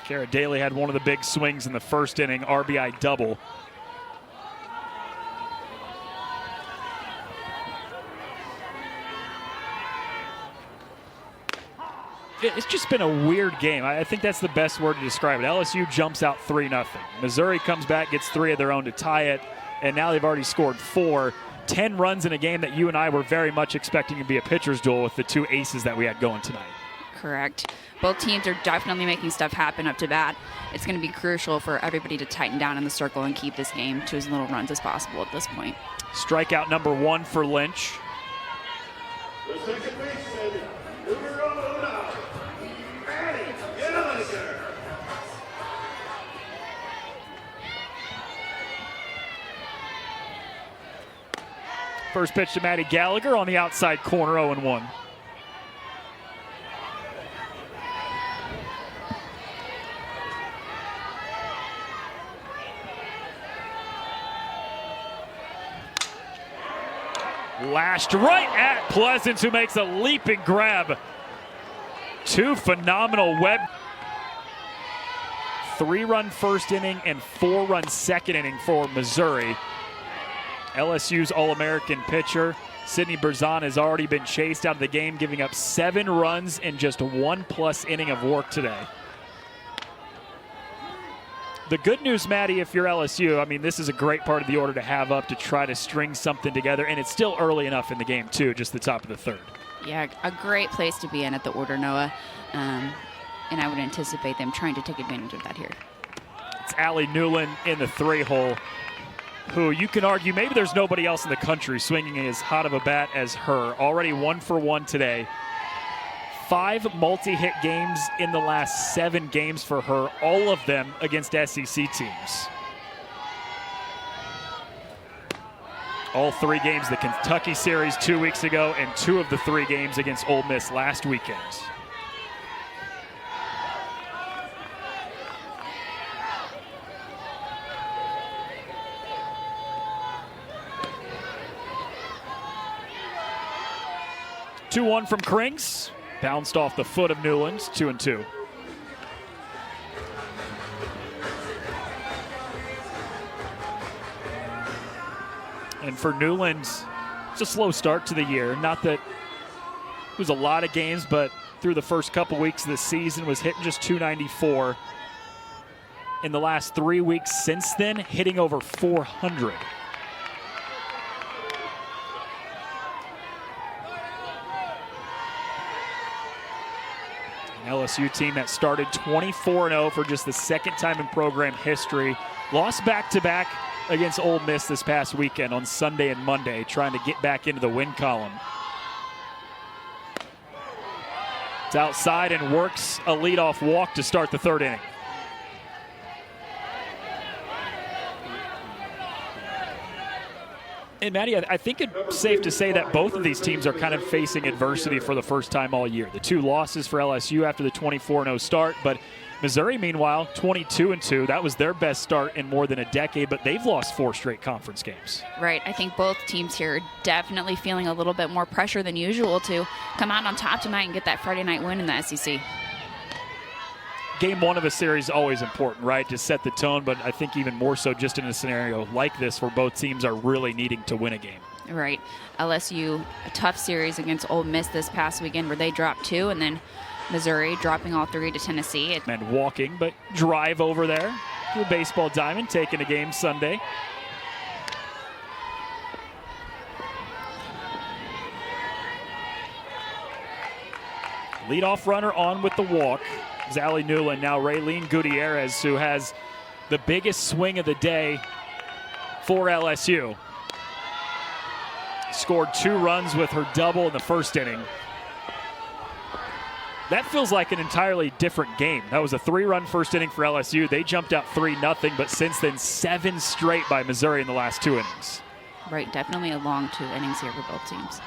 A: Kara Daly had one of the big swings in the first inning, RBI double. It's just been a weird game. I think that's the best word to describe it. LSU jumps out 3-0. Missouri comes back, gets 3 of their own to tie it, and now they've already scored 4. 10 runs in a game that you and I were very much expecting to be a pitcher's duel with the 2 aces that we had going tonight.
B: Correct. Both teams are definitely making stuff happen up to bat. It's going to be crucial for everybody to tighten down in the circle and keep this game to as little runs as possible at this point.
A: Strikeout number 1 for Lynch.
C: The second baseman, numero 1, Maddie Gallagher.
A: First pitch to Maddie Gallagher on the outside corner, 0-1. Lashed right at Pleasance, who makes a leaping grab. 2 phenomenal web. 3-run first inning and 4-run second inning for Missouri. LSU's All-American pitcher, Sydney Berzon, has already been chased out of the game, giving up 7 runs in just 1+ inning of work today. The good news, Maddie, if you're LSU, I mean, this is a great part of the order to have up to try to string something together, and it's still early enough in the game, too, just the top of the 3rd.
B: Yeah, a great place to be in at the order, Noah, and I would anticipate them trying to take advantage of that here.
A: It's Allie Newland in the 3-hole. who you can argue maybe there's nobody else in the country swinging as hot of a bat as her. Already 1 for 1 today. 5 multi-hit games in the last 7 games for her, all of them against SEC teams. All 3 games, the Kentucky series 2 weeks ago, and 2 of the 3 games against Ole Miss last weekend. Two 2-1 from Krings. Bounced off the foot of Newlands, 2-2. And for Newlands, it's a slow start to the year. Not that it was a lot of games, but through the first couple weeks of the season was hitting just .294. In the last 3 weeks since then, hitting over .400. An LSU team that started 24-0 for just the second time in program history. Lost back-to-back against Ole Miss this past weekend on Sunday and Monday, trying to get back into the win column. It's outside and works a leadoff walk to start the 3rd inning. And Maddie, I think it's safe to say that both of these teams are kind of facing adversity for the first time all year. The 2 losses for LSU after the 24-0 start, but Missouri, meanwhile, 22-2. That was their best start in more than a decade, but they've lost 4 straight conference games.
B: Right. I think both teams here are definitely feeling a little bit more pressure than usual to come out on top tonight and get that Friday night win in the SEC.
A: Game 1 of a series is always important, right, to set the tone, but I think even more so just in a scenario like this where both teams are really needing to win a game.
B: Right. LSU, a tough series against Ole Miss this past weekend where they dropped 2, and then Missouri dropping all 3 to Tennessee.
A: And walking, but drive over there to the baseball diamond, taking a game Sunday. Leadoff runner on with the walk. Zally Newland, now Raylene Gutierrez, who has the biggest swing of the day for LSU. Scored 2 runs with her double in the 1st inning. That feels like an entirely different game. That was a 3-run 1st inning for LSU. They jumped out 3-0, but since then 7 straight by Missouri in the last 2 innings.
B: Right, definitely a long 2 innings here for both teams.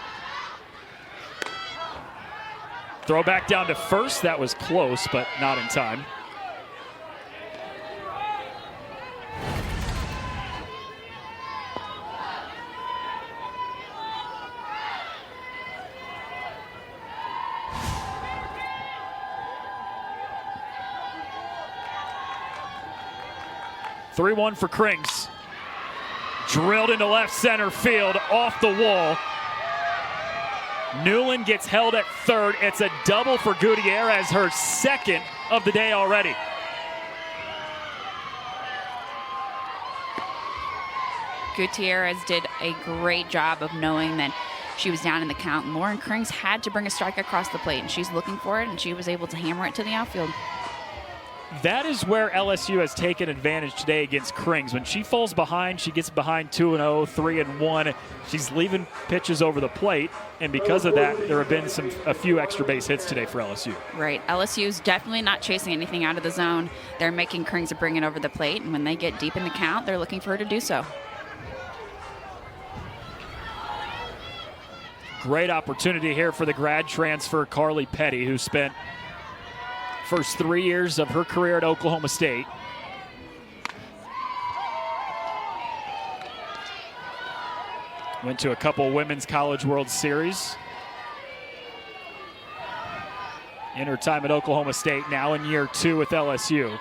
A: Throw back down to first. That was close, but not in time. (3-1) for Krings. Drilled into left center field, off the wall. Newland gets held at 3rd. It's a double for Gutierrez, her 2nd of the day already.
B: Gutierrez did a great job of knowing that she was down in the count. And Lauren Krings had to bring a strike across the plate, and she's looking for it, and she was able to hammer it to the outfield.
A: That is where LSU has taken advantage today against Krings. When she falls behind, she gets behind 2-0, 3-1. She's leaving pitches over the plate, and because of that, there have been a few extra base hits today for LSU.
B: Right. LSU's definitely not chasing anything out of the zone. They're making Krings bring it over the plate, and when they get deep in the count, they're looking for her to do so.
A: Great opportunity here for the grad transfer, Carly Petty, who spent first 3 years of her career at Oklahoma State. Went to a couple Women's College World Series. In her time at Oklahoma State, now in year 2 with LSU.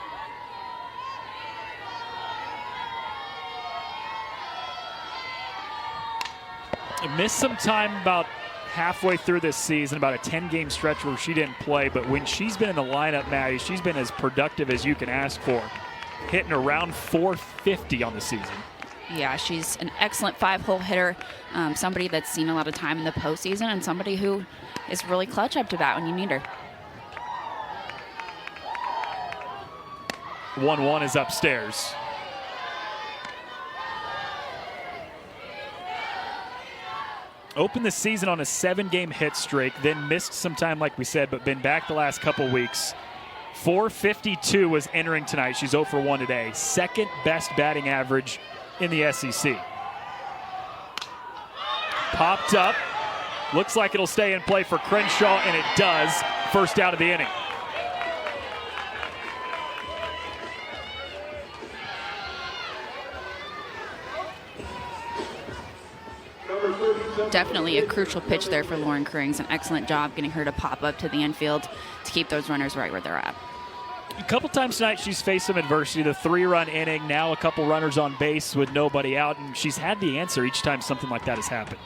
A: Missed some time about halfway through this season, about a 10-game stretch where she didn't play, but when she's been in the lineup, Maddie, she's been as productive as you can ask for, hitting around .450 on the season.
B: Yeah, she's an excellent 5-hole hitter, somebody that's seen a lot of time in the postseason, and somebody who is really clutch up to bat when you need her.
A: 1-1 is upstairs. Opened the season on a 7-game hit streak, then missed some time, like we said, but been back the last couple weeks. .452 was entering tonight. She's 0 for 1 today. Second best batting average in the SEC. Popped up. Looks like it'll stay in play for Crenshaw, and it does. First out of the inning.
B: Definitely a crucial pitch there for Lauren Krings. An excellent job getting her to pop up to the infield to keep those runners right where they're at.
A: A couple times tonight she's faced some adversity. The 3-run inning, now a couple runners on base with nobody out, and she's had the answer each time something like that has happened.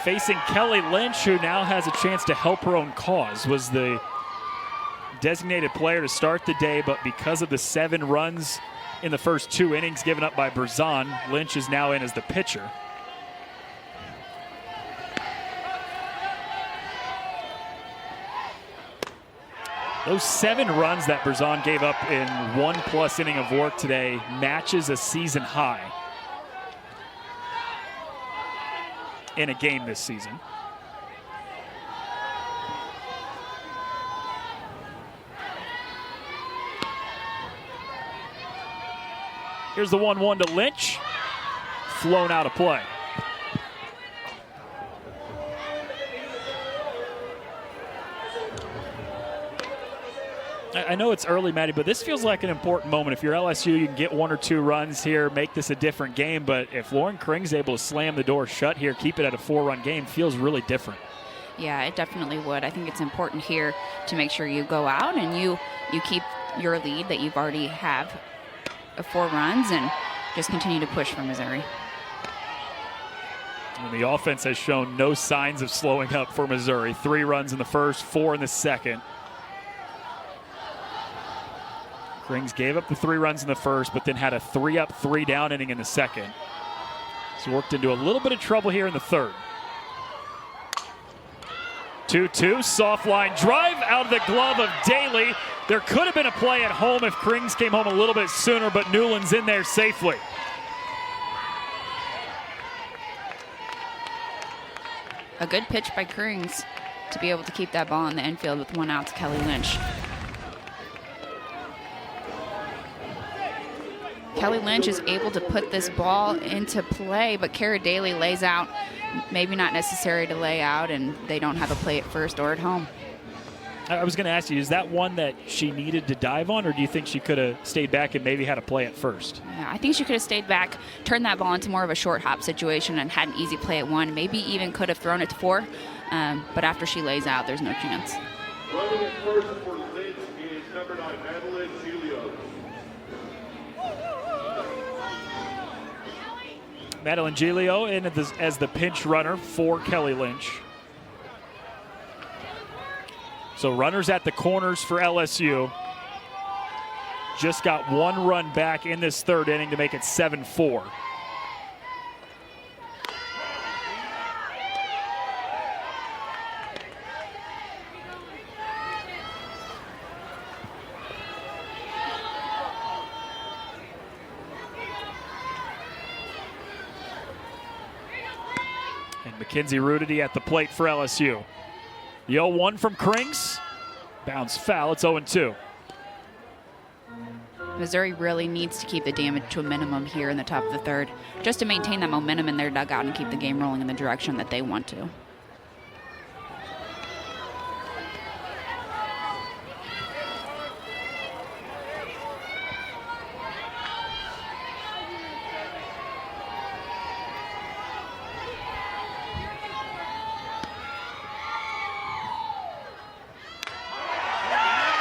A: Facing Kelly Lynch, who now has a chance to help her own cause, was the designated player to start the day, but because of the 7 runs in the first 2 innings given up by Berzon, Lynch is now in as the pitcher. Those 7 runs that Berzon gave up in 1+ inning of work today matches a season high in a game this season. Here's the 1-1 to Lynch. Flown out of play. I know it's early, Maddie, but this feels like an important moment. If you're LSU, you can get 1 or 2 runs here, make this a different game. But if Lauren Krings is able to slam the door shut here, keep it at a 4-run game, feels really different.
B: Yeah, it definitely would. I think it's important here to make sure you go out and you keep your lead that you've already have of 4 runs and just continue to push for Missouri.
A: And the offense has shown no signs of slowing up for Missouri. 3 runs in the first, 4 in the second. Krings gave up the 3 runs in the first, but then had a 3-up, 3-down inning in the second. So worked into a little bit of trouble here in the third. 2-2, soft line drive out of the glove of Daly. There could have been a play at home if Krings came home a little bit sooner, but Newland's in there safely.
B: A good pitch by Krings to be able to keep that ball in the infield with 1 out to Kelly Lynch. Kelly Lynch is able to put this ball into play, but Kara Daly lays out. Maybe not necessary to lay out, and they don't have a play at first or at home.
A: I was going to ask you, is that one that she needed to dive on, or do you think she could have stayed back and maybe had a play at first?
B: Yeah, I think she could have stayed back, turned that ball into more of a short hop situation, and had an easy play at 1. Maybe even could have thrown it to 4, but after she lays out, there's no chance.
C: Running at first for Lynch is number 9, Madeline Giglio.
A: Madeline Giglio in as the pinch runner for Kelly Lynch. So runners at the corners for LSU. Just got 1 run back in this 3rd inning to make it 7-4. And Mackenzie Rudity at the plate for LSU. The 0-1 from Krings. Bounce foul. It's 0-2.
B: Missouri really needs to keep the damage to a minimum here in the top of the 3rd, just to maintain that momentum in their dugout and keep the game rolling in the direction that they want to.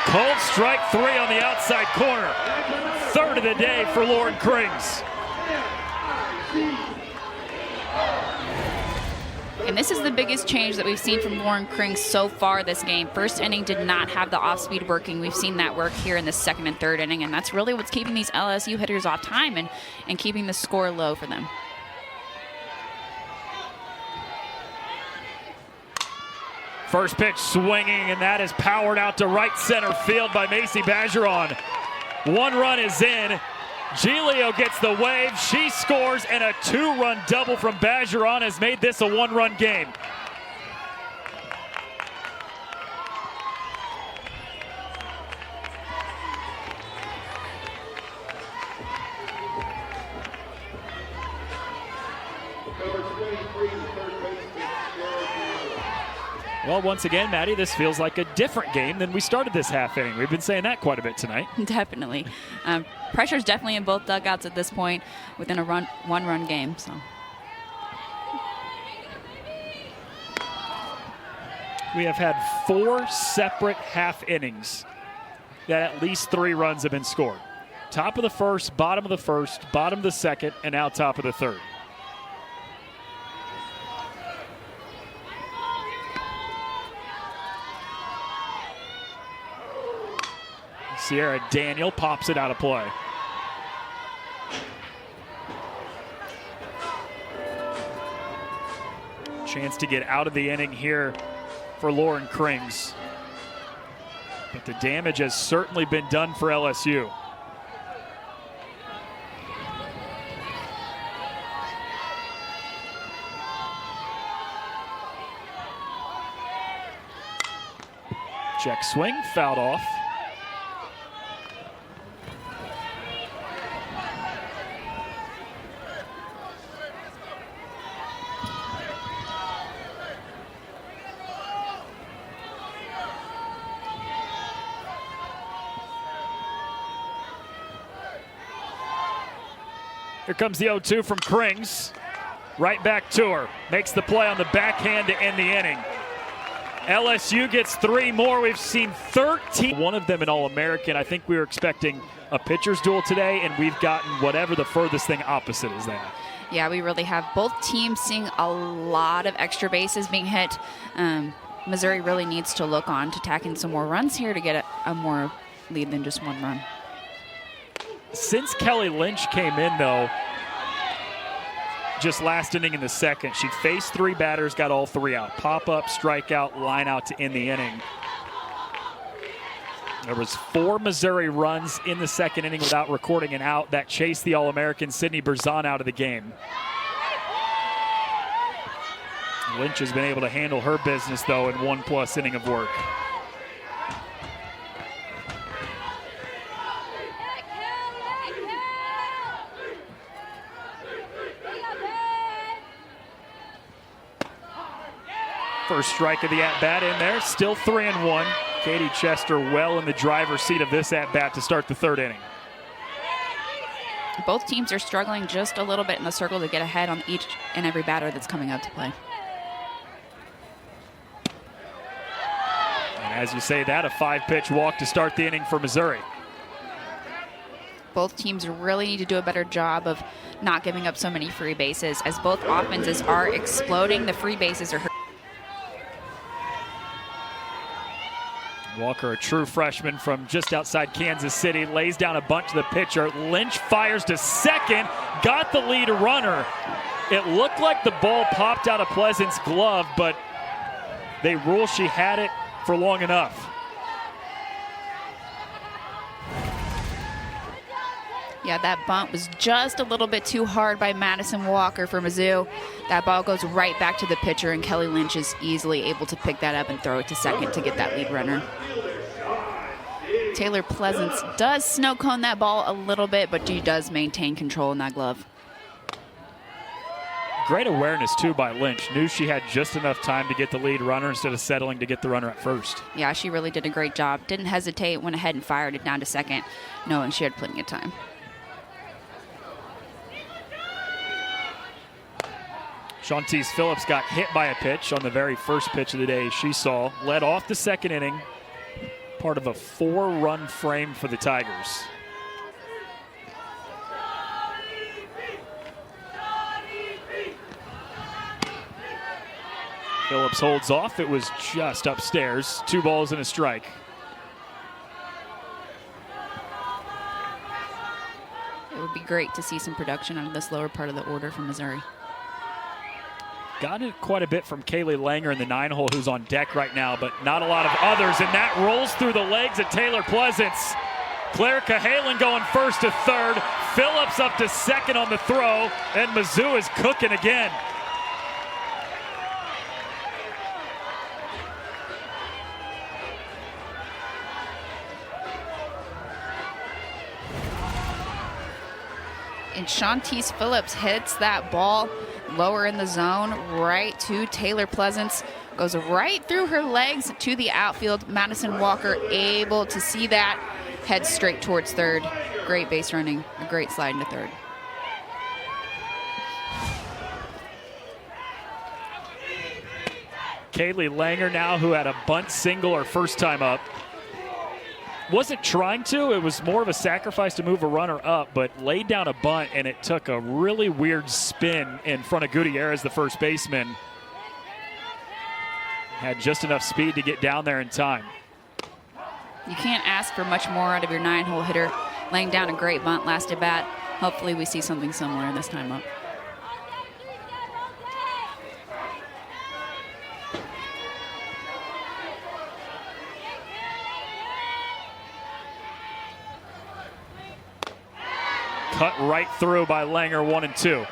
A: Cold strike 3 on the outside corner. 3rd of the day for Lauren Krings.
B: And this is the biggest change that we've seen from Lauren Krings so far this game. First inning did not have the off-speed working. We've seen that work here in the 2nd and 3rd inning, and that's really what's keeping these LSU hitters off time and keeping the score low for them.
A: First pitch swinging, and that is powered out to right center field by Macy Bergeron. 1 run is in, Giglio gets the wave. She scores, and a 2-run double from Bergeron has made this a 1-run game. Well, once again, Maddie, this feels like a different game than we started this half inning. We've been saying that quite a bit tonight.
B: Definitely. Pressure's definitely in both dugouts at this point within a 1-run game. So
A: we have had 4 separate half innings that at least 3 runs have been scored. Top of the first, bottom of the first, bottom of the second, and now top of the third. Sierra Daniel pops it out of play. Chance to get out of the inning here for Lauren Krings. But the damage has certainly been done for LSU. Check swing, fouled off. Here comes the 0-2 from Krings. Right back to her. Makes the play on the backhand to end the inning. LSU gets 3 more. We've seen 13. One of them an All-American. I think we were expecting a pitcher's duel today, and we've gotten whatever the furthest thing opposite is that.
B: yeah, we really have both teams seeing a lot of extra bases being hit. Missouri really needs to look on to tack in some more runs here to get a more lead than just 1 run.
A: Since Kelly Lynch came in, though, just last inning in the second, she faced 3 batters, got all 3 out. Pop-up, strikeout, line out to end the inning. There was 4 Missouri runs in the second inning without recording an out. That chased the All-American Sydney Berzon out of the game. Lynch has been able to handle her business, though, in 1+ inning of work. First strike of the at-bat in there, still 3-1. Katie Chester well in the driver's seat of this at-bat to start the 3rd inning.
B: Both teams are struggling just a little bit in the circle to get ahead on each and every batter that's coming out to play.
A: And as you say that, a 5-pitch walk to start the inning for Missouri.
B: Both teams really need to do a better job of not giving up so many free bases. As both offenses are exploding, the free bases are hurting.
A: Walker, a true freshman from just outside Kansas City, lays down a bunt to the pitcher. Lynch fires to second, got the lead runner. It looked like the ball popped out of Pleasant's glove, but they rule she had it for long enough.
B: Yeah, that bunt was just a little bit too hard by Madison Walker for Mizzou. That ball goes right back to the pitcher, and Kelly Lynch is easily able to pick that up and throw it to second to get that lead runner. Taylor Pleasance does snow cone that ball a little bit, but she does maintain control in that glove.
A: Great awareness, too, by Lynch. Knew she had just enough time to get the lead runner instead of settling to get the runner at first.
B: Yeah, she really did a great job. Didn't hesitate, went ahead and fired it down to second, knowing she had plenty of time.
A: Shantice Phillips got hit by a pitch on the very first pitch of the day she saw. Led off the second inning, part of a 4-run frame for the Tigers. Phillips holds off. It was just upstairs. 2 balls and a strike.
B: It would be great to see some production out of this lower part of the order from Missouri.
A: Gotten it quite a bit from Kaylee Langer in the 9-hole, who's on deck right now, but not a lot of others, and that rolls through the legs of Taylor Pleasance. Claire Cahalan going first to third. Phillips up to second on the throw, and Mizzou is cooking again.
B: And Shantice Phillips hits that ball lower in the zone right to Taylor Pleasance. Goes right through her legs to the outfield. Madison Walker able to see that. Heads straight towards third. Great base running. A great slide into third.
A: Kaylee Langer now, who had a bunt single her first time up. Wasn't trying to, it was more of a sacrifice to move a runner up, but laid down a bunt, and it took a really weird spin in front of Gutierrez, the first baseman. Had just enough speed to get down there in time.
B: You can't ask for much more out of your 9-hole hitter. Laying down a great bunt last at bat. Hopefully we see something similar this time up.
A: Cut right through by Langer, 1 and 2.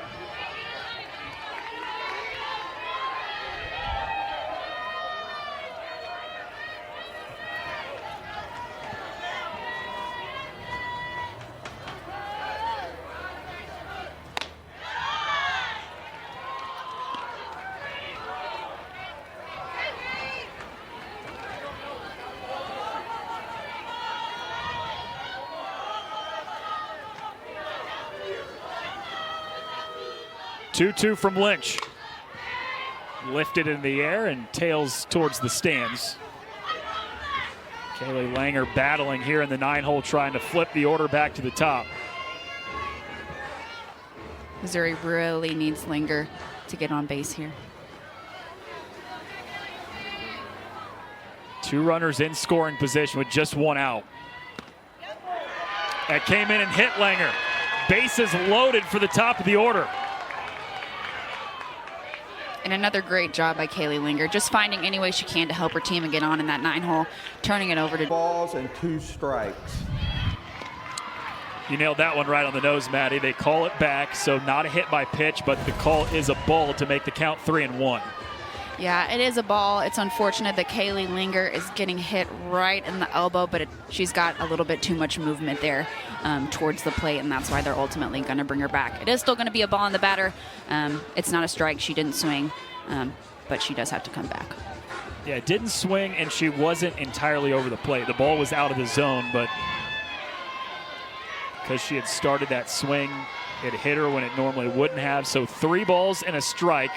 A: Two from Lynch. Lifted in the air and tails towards the stands. Kaylee Langer battling here in the 9-hole, trying to flip the order back to the top.
B: Missouri really needs Langer to get on base here.
A: 2 runners in scoring position with just 1 out. That came in and hit Langer. Bases loaded for the top of the order.
B: And another great job by Kaylee Langer, just finding any way she can to help her team and get on in that 9-hole, turning it over to
D: balls and 2 strikes.
A: You nailed that one right on the nose, Maddie. They call it back, so not a hit by pitch, but the call is a ball to make the count 3-1.
B: Yeah, it is a ball. It's unfortunate that Kaylee Langer is getting hit right in the elbow, but she's got a little bit too much movement there towards the plate, and that's why they're ultimately going to bring her back. It is still going to be a ball on the batter. It's not a strike. She didn't swing, but she does have to come back.
A: Yeah, it didn't swing, and she wasn't entirely over the plate. The ball was out of the zone, but because she had started that swing, it hit her when it normally wouldn't have. So 3 balls and a strike.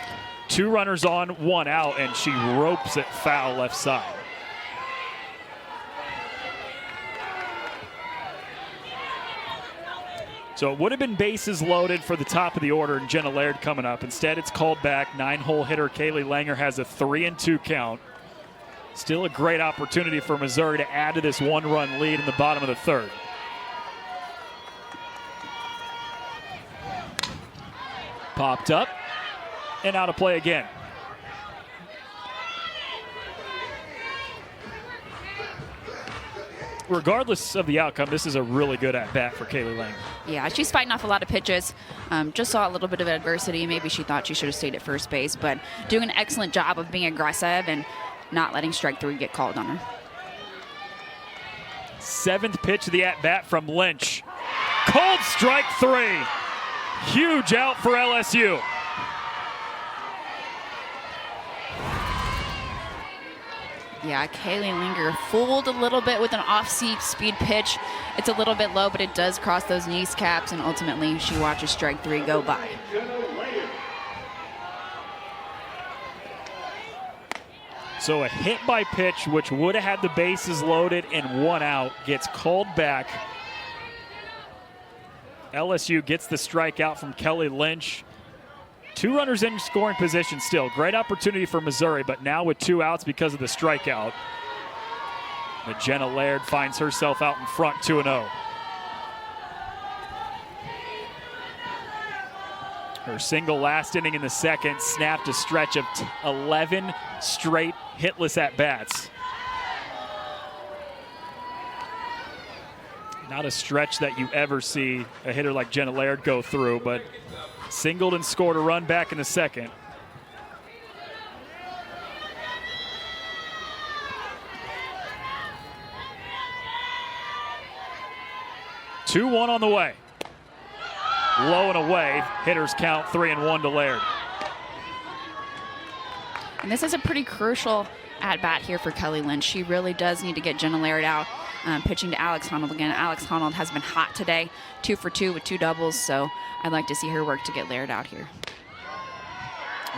A: 2 runners on, 1 out, and she ropes it foul left side. So it would have been bases loaded for the top of the order and Jenna Laird coming up. Instead, it's called back. 9-hole hitter Kaylee Langer has a 3-2 count. Still a great opportunity for Missouri to add to this 1-run lead in the bottom of the 3rd. Popped up. And out of play again. Regardless of the outcome, this is a really good at-bat for Kaylee Langer.
B: Yeah, she's fighting off a lot of pitches. Just saw a little bit of adversity. Maybe she thought she should have stayed at first base, but doing an excellent job of being aggressive and not letting strike 3 get called on her.
A: 7th pitch of the at-bat from Lynch. Cold strike 3. Huge out for LSU.
B: Yeah, Kaylee Langer fooled a little bit with an off-speed pitch. It's a little bit low, but it does cross those kneecaps, and ultimately she watches strike 3 go by.
A: So a hit by pitch, which would have had the bases loaded and 1 out, gets called back. LSU gets the strikeout from Kelly Lynch. 2 runners in scoring position still. Great opportunity for Missouri, but now with 2 outs because of the strikeout. Jenna Laird finds herself out in front, 2-0. Her single last inning in the 2nd snapped a stretch of 11 straight hitless at-bats. Not a stretch that you ever see a hitter like Jenna Laird go through, but singled and scored a run back in the second. Two one on the way. Low and away. Hitters count 3-1 to Laird.
B: And this is a pretty crucial at-bat here for Kelly Lynch. She really does need to get Jenna Laird out, pitching to Alex Honnold again. Alex Honnold has been hot today, 2 for 2 with 2 doubles, so I'd like to see her work to get Laird out here.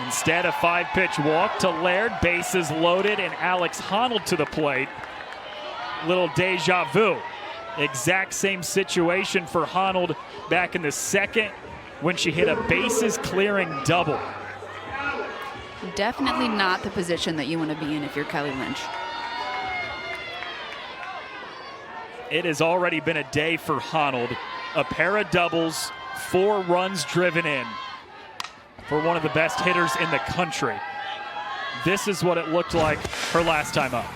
A: Instead, a 5-pitch walk to Laird, bases loaded, and Alex Honnold to the plate. Little deja vu. Exact same situation for Honnold back in the second when she hit a bases clearing double.
B: Definitely not the position that you want to be in if you're Kelly Lynch.
A: It has already been a day for Honnold. A pair of doubles, 4 runs driven in for one of the best hitters in the country. This is what it looked like her last time up.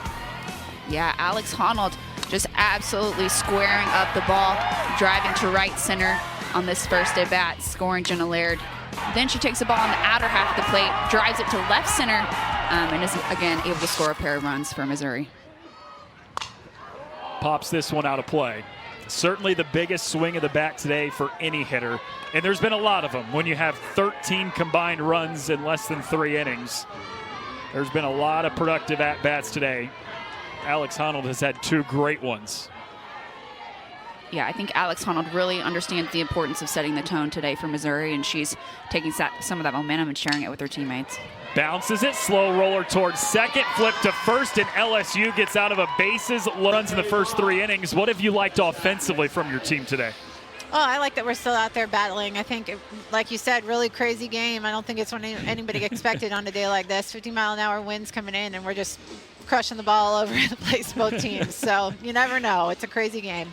B: Yeah, Alex Honnold just absolutely squaring up the ball, driving to right center on this first at bat, scoring Jenna Laird. Then she takes the ball on the outer half of the plate, drives it to left center, and is again able to score a pair of runs for Missouri.
A: Pops this one out of play. Certainly the biggest swing of the bat today for any hitter, and there's been a lot of them. When you have 13 combined runs in less than 3 innings, there's been a lot of productive at-bats today. Alex Honnold has had 2 great ones.
B: Yeah, I think Alex Honnold really understands the importance of setting the tone today for Missouri, and she's taking some of that momentum and sharing it with her teammates.
A: Bounces it, slow roller towards second, flip to first, and LSU gets out of a bases, runs in the first 3 innings. What have you liked offensively from your team today?
E: Oh, I like that we're still out there battling. I think, like you said, really crazy game. I don't think it's what anybody expected on a day like this. 50-mile-an-hour winds coming in, and we're just crushing the ball all over the place, both teams. So you never know. It's a crazy game.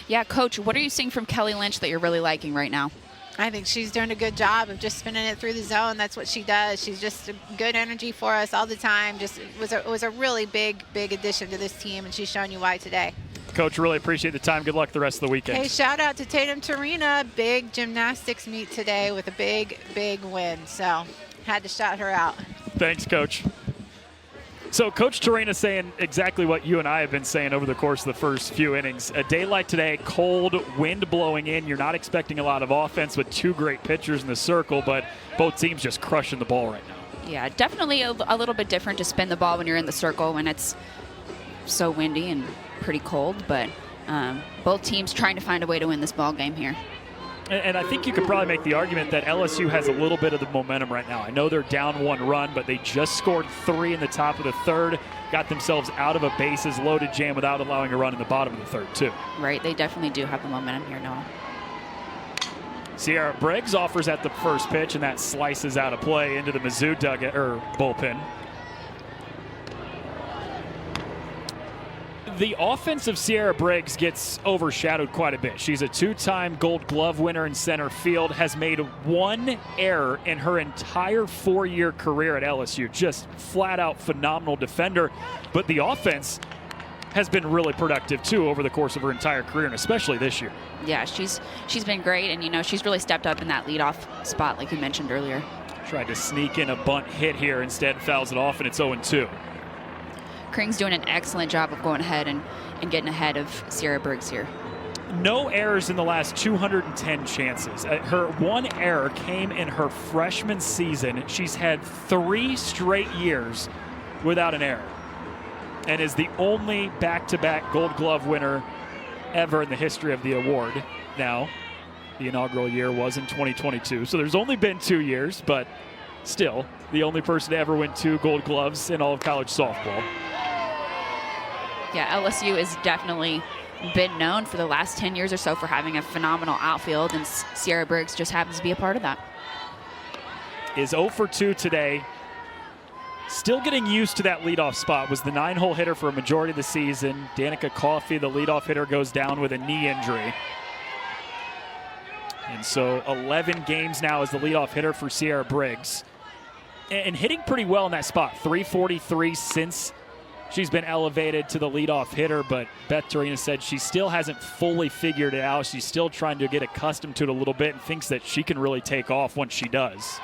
B: Yeah, Coach, what are you seeing from Kelly Lynch that you're really liking right now?
E: I think she's doing a good job of just spinning it through the zone. That's what she does. She's just a good energy for us all the time. Just it was a really big addition to this team, and she's showing you why today.
A: Coach, really appreciate the time. Good luck the rest of the weekend.
E: Hey, shout out to Tatum Tarina. Big gymnastics meet today with a big win. So had to shout her out.
A: Thanks, Coach. So Coach Tarina saying exactly what you and I have been saying over the course of the first few innings. A day like today, cold, wind blowing in. You're not expecting a lot of offense with 2 great pitchers in the circle, but both teams just crushing the ball right now.
B: Yeah, definitely a little bit different to spin the ball when you're in the circle when it's so windy and pretty cold, but both teams trying to find a way to win this ball game here.
A: And I think you could probably make the argument that LSU has a little bit of the momentum right now. I know they're down 1 run, but they just scored 3 in the top of the 3rd, got themselves out of a bases loaded jam without allowing a run in the bottom of the 3rd, too.
B: Right, they definitely do have the momentum here, Noah.
A: Sierra Briggs offers at the first pitch, and that slices out of play into the Mizzou bullpen. The offense of Sierra Briggs gets overshadowed quite a bit. She's a 2-time Gold Glove winner in center field, has made 1 error in her entire 4-year career at LSU. Just flat out phenomenal defender. But the offense has been really productive too over the course of her entire career, and especially this year.
B: Yeah, she's been great, and she's really stepped up in that leadoff spot like you mentioned earlier.
A: Tried to sneak in a bunt hit here, instead fouls it off, and it's 0-2.
B: Kring's doing an excellent job of going ahead and getting ahead of Sierra Briggs here.
A: No errors in the last 210 chances. Her 1 error came in her freshman season. She's had 3 straight years without an error, and is the only back-to-back Gold Glove winner ever in the history of the award. Now, the inaugural year was in 2022, so there's only been 2 years, but still the only person to ever win 2 Gold Gloves in all of college softball.
B: Yeah, LSU has definitely been known for the last 10 years or so for having a phenomenal outfield, and Sierra Briggs just happens to be a part of that.
A: Is 0 for 2 today. Still getting used to that leadoff spot. Was the 9-hole hitter for a majority of the season. Danica Coffey, the leadoff hitter, goes down with a knee injury. And so 11 games now as the leadoff hitter for Sierra Briggs. And hitting pretty well in that spot. 343 since she's been elevated to the leadoff hitter, but Beth Torina said she still hasn't fully figured it out. She's still trying to get accustomed to it a little bit and thinks that she can really take off once she does.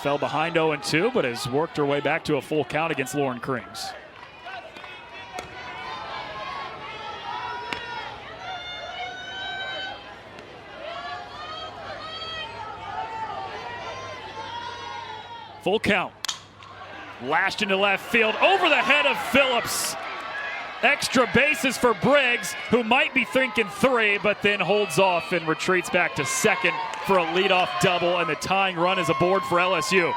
A: Fell behind 0-2, but has worked her way back to a full count against Lauren Krings. Full count. Lashed into left field, over the head of Phillips. Extra bases for Briggs, who might be thinking 3, but then holds off and retreats back to second for a leadoff double, and the tying run is aboard for LSU.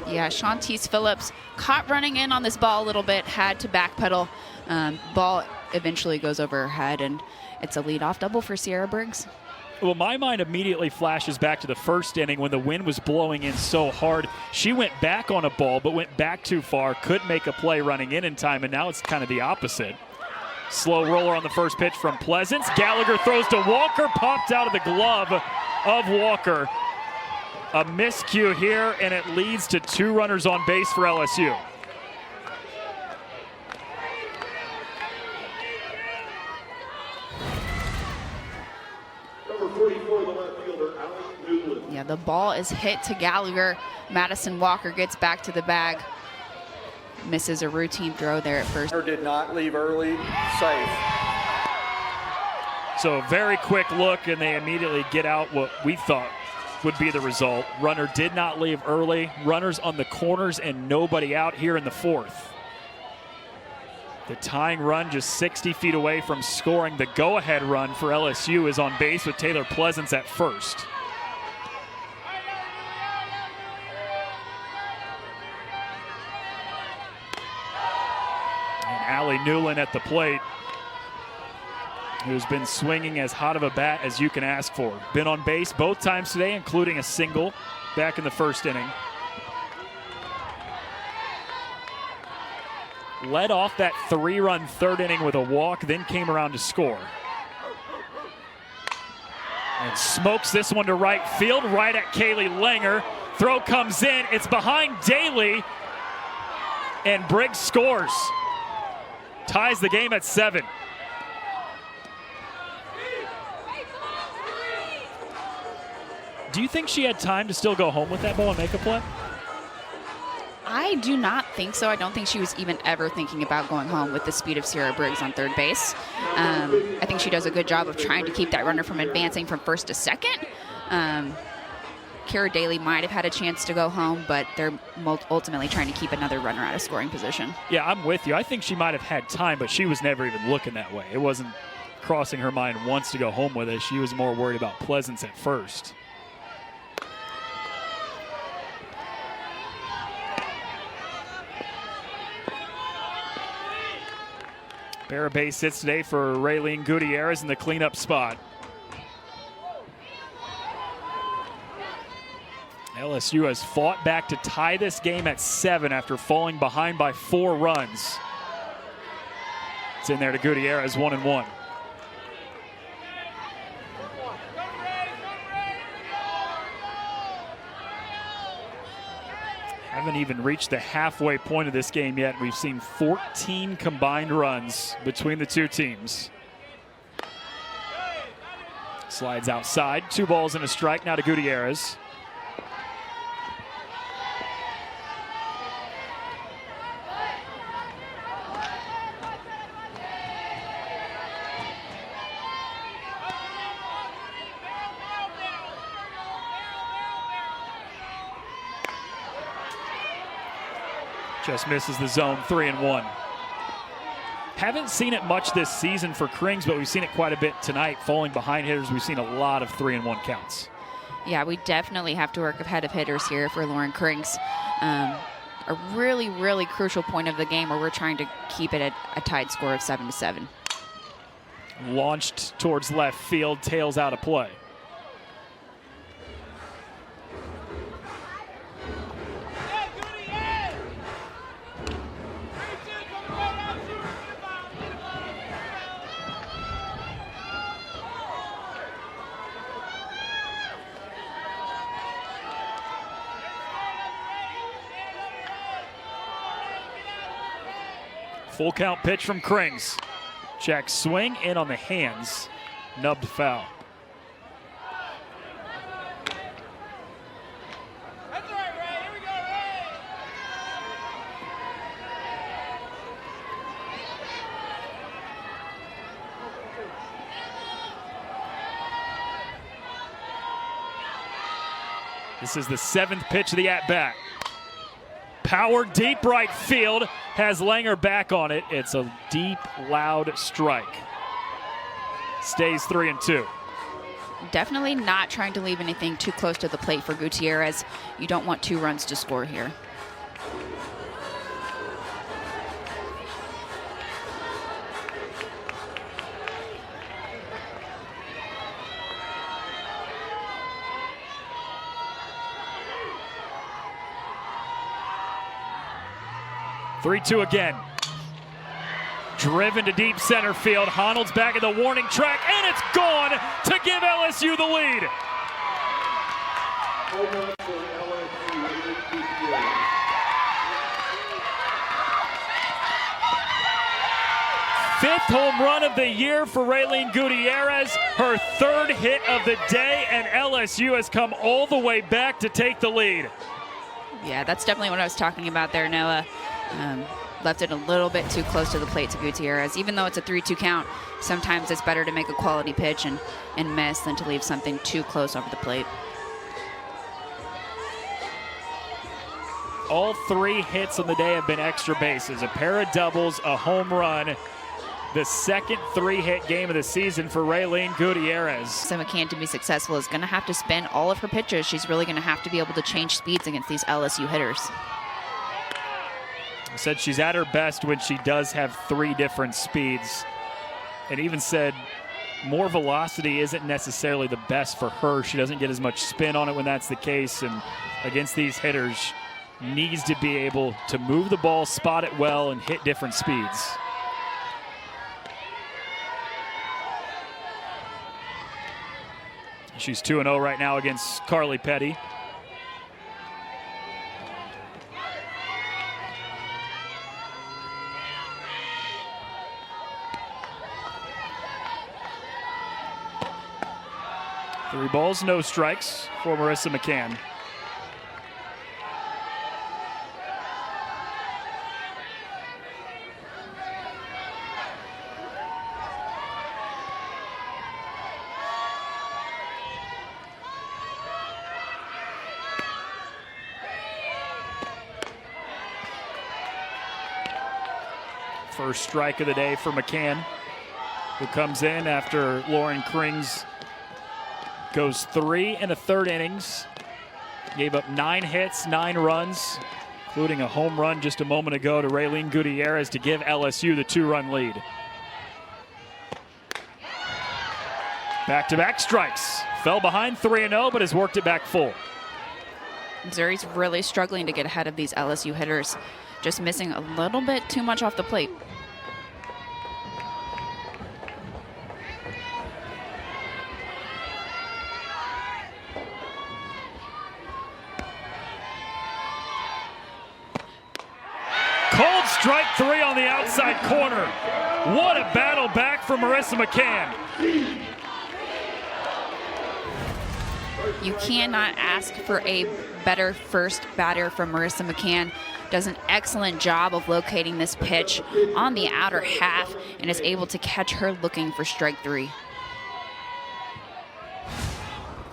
B: Yeah, Shantice Phillips caught running in on this ball a little bit, had to backpedal. Ball eventually goes over her head, and it's a leadoff double for Sierra Briggs.
A: Well, my mind immediately flashes back to the first inning when the wind was blowing in so hard. She went back on a ball, but went back too far, couldn't make a play running in time, and now it's kind of the opposite. Slow roller on the first pitch from Pleasance. Gallagher throws to Walker, popped out of the glove of Walker. A miscue here, and it leads to 2 runners on base for LSU.
C: Number 44, the left fielder, Allie Newland.
B: Yeah, the ball is hit to Gallagher. Madison Walker gets back to the bag. Misses a routine throw there at first.
D: Did not leave early, safe.
A: So a very quick look, and they immediately get out what we thought would be the result. Runner did not leave early. Runners on the corners and nobody out here in the 4th. The tying run just 60 feet away from scoring. The go-ahead run for LSU is on base with Taylor Pleasance at first. And Allie Newland at the plate, who's been swinging as hot of a bat as you can ask for. Been on base both times today, including a single back in the first inning. Led off that 3-run third inning with a walk, then came around to score. And smokes this one to right field, right at Kaylee Langer. Throw comes in, it's behind Daly, and Briggs scores. Ties the game at 7. Do you think she had time to still go home with that ball and make a play?
B: I do not think so. I don't think she was even ever thinking about going home with the speed of Sierra Briggs on third base. I think she does a good job of trying to keep that runner from advancing from first to second. Kara Daly might have had a chance to go home, but they're ultimately trying to keep another runner out of scoring position.
A: Yeah, I'm with you. I think she might have had time, but she was never even looking that way. It wasn't crossing her mind once to go home with it. She was more worried about Pleasance at first. Barabay sits today for Raylene Gutierrez in the cleanup spot. LSU has fought back to tie this game at 7 after falling behind by 4 runs. It's in there to Gutierrez, 1-1. Haven't even reached the halfway point of this game yet. We've seen 14 combined runs between the two teams. Slides outside, 2 balls and a strike now to Gutierrez. Just misses the zone, 3-1. Haven't seen it much this season for Krings, but we've seen it quite a bit tonight. Falling behind hitters, we've seen a lot of 3-1 counts.
B: Yeah, we definitely have to work ahead of hitters here for Lauren Krings. A really, really crucial point of the game where we're trying to keep it at a tied score of 7-7.
A: Launched towards left field, tails out of play. Full count pitch from Krings. Check swing in on the hands. Nubbed foul. This is the 7th pitch of the at-bat. Power deep right field, has Langer back on it. It's a deep, loud strike. Stays 3-2.
B: Definitely not trying to leave anything too close to the plate for Gutierrez. You don't want 2 runs to score here.
A: Three-two again. Driven to deep center field. Honnold's back in the warning track, and it's gone to give LSU the lead.
C: Home run for LSU, Raylene Gutierrez.
A: Fifth home run of the year for Raylene Gutierrez. Her 3rd hit of the day, and LSU has come all the way back to take the lead.
B: Yeah, that's definitely what I was talking about there, Noah. Left it a little bit too close to the plate to Gutierrez. Even though it's a 3-2 count, sometimes it's better to make a quality pitch and miss than to leave something too close over the plate.
A: All 3 hits on the day have been extra bases. A pair of doubles, a home run. The second 3-hit game of the season for Raylene Gutierrez.
B: So McCann, to be successful, is going to have to spin all of her pitches. She's really going to have to be able to change speeds against these LSU hitters.
A: Said she's at her best when she does have 3 different speeds. And even said more velocity isn't necessarily the best for her. She doesn't get as much spin on it when that's the case. And against these hitters, needs to be able to move the ball, spot it well, and hit different speeds. She's 2-0 right now against Carly Petty. Three balls, no strikes for Marissa McCann. First strike of the day for McCann, who comes in after Lauren Krings goes 3 1/3 innings. Gave up 9 hits, 9 runs, including a home run just a moment ago to Raylene Gutierrez to give LSU the 2-run lead. Back-to-back strikes. Fell behind 3-0, but has worked it back full.
B: Missouri's really struggling to get ahead of these LSU hitters. Just missing a little bit too much off the plate.
A: Cold strike 3 on the outside corner. What a battle back from Marissa McCann.
B: You cannot ask for a better first batter from Marissa McCann. Does an excellent job of locating this pitch on the outer half and is able to catch her looking for strike 3.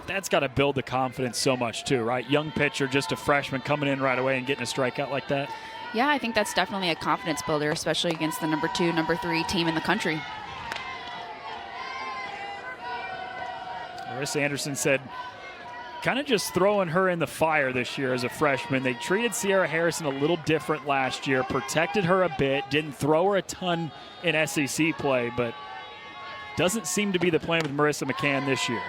A: That's got to build the confidence so much too, right? Young pitcher, just a freshman coming in right away and getting a strikeout like that.
B: Yeah, I think that's definitely a confidence builder, especially against the number 2, number 3 team in the country.
A: Marissa Anderson said, kind of just throwing her in the fire this year as a freshman. They treated Sierra Harrison a little different last year, protected her a bit, didn't throw her a ton in SEC play, but doesn't seem to be the plan with Marissa McCann this year.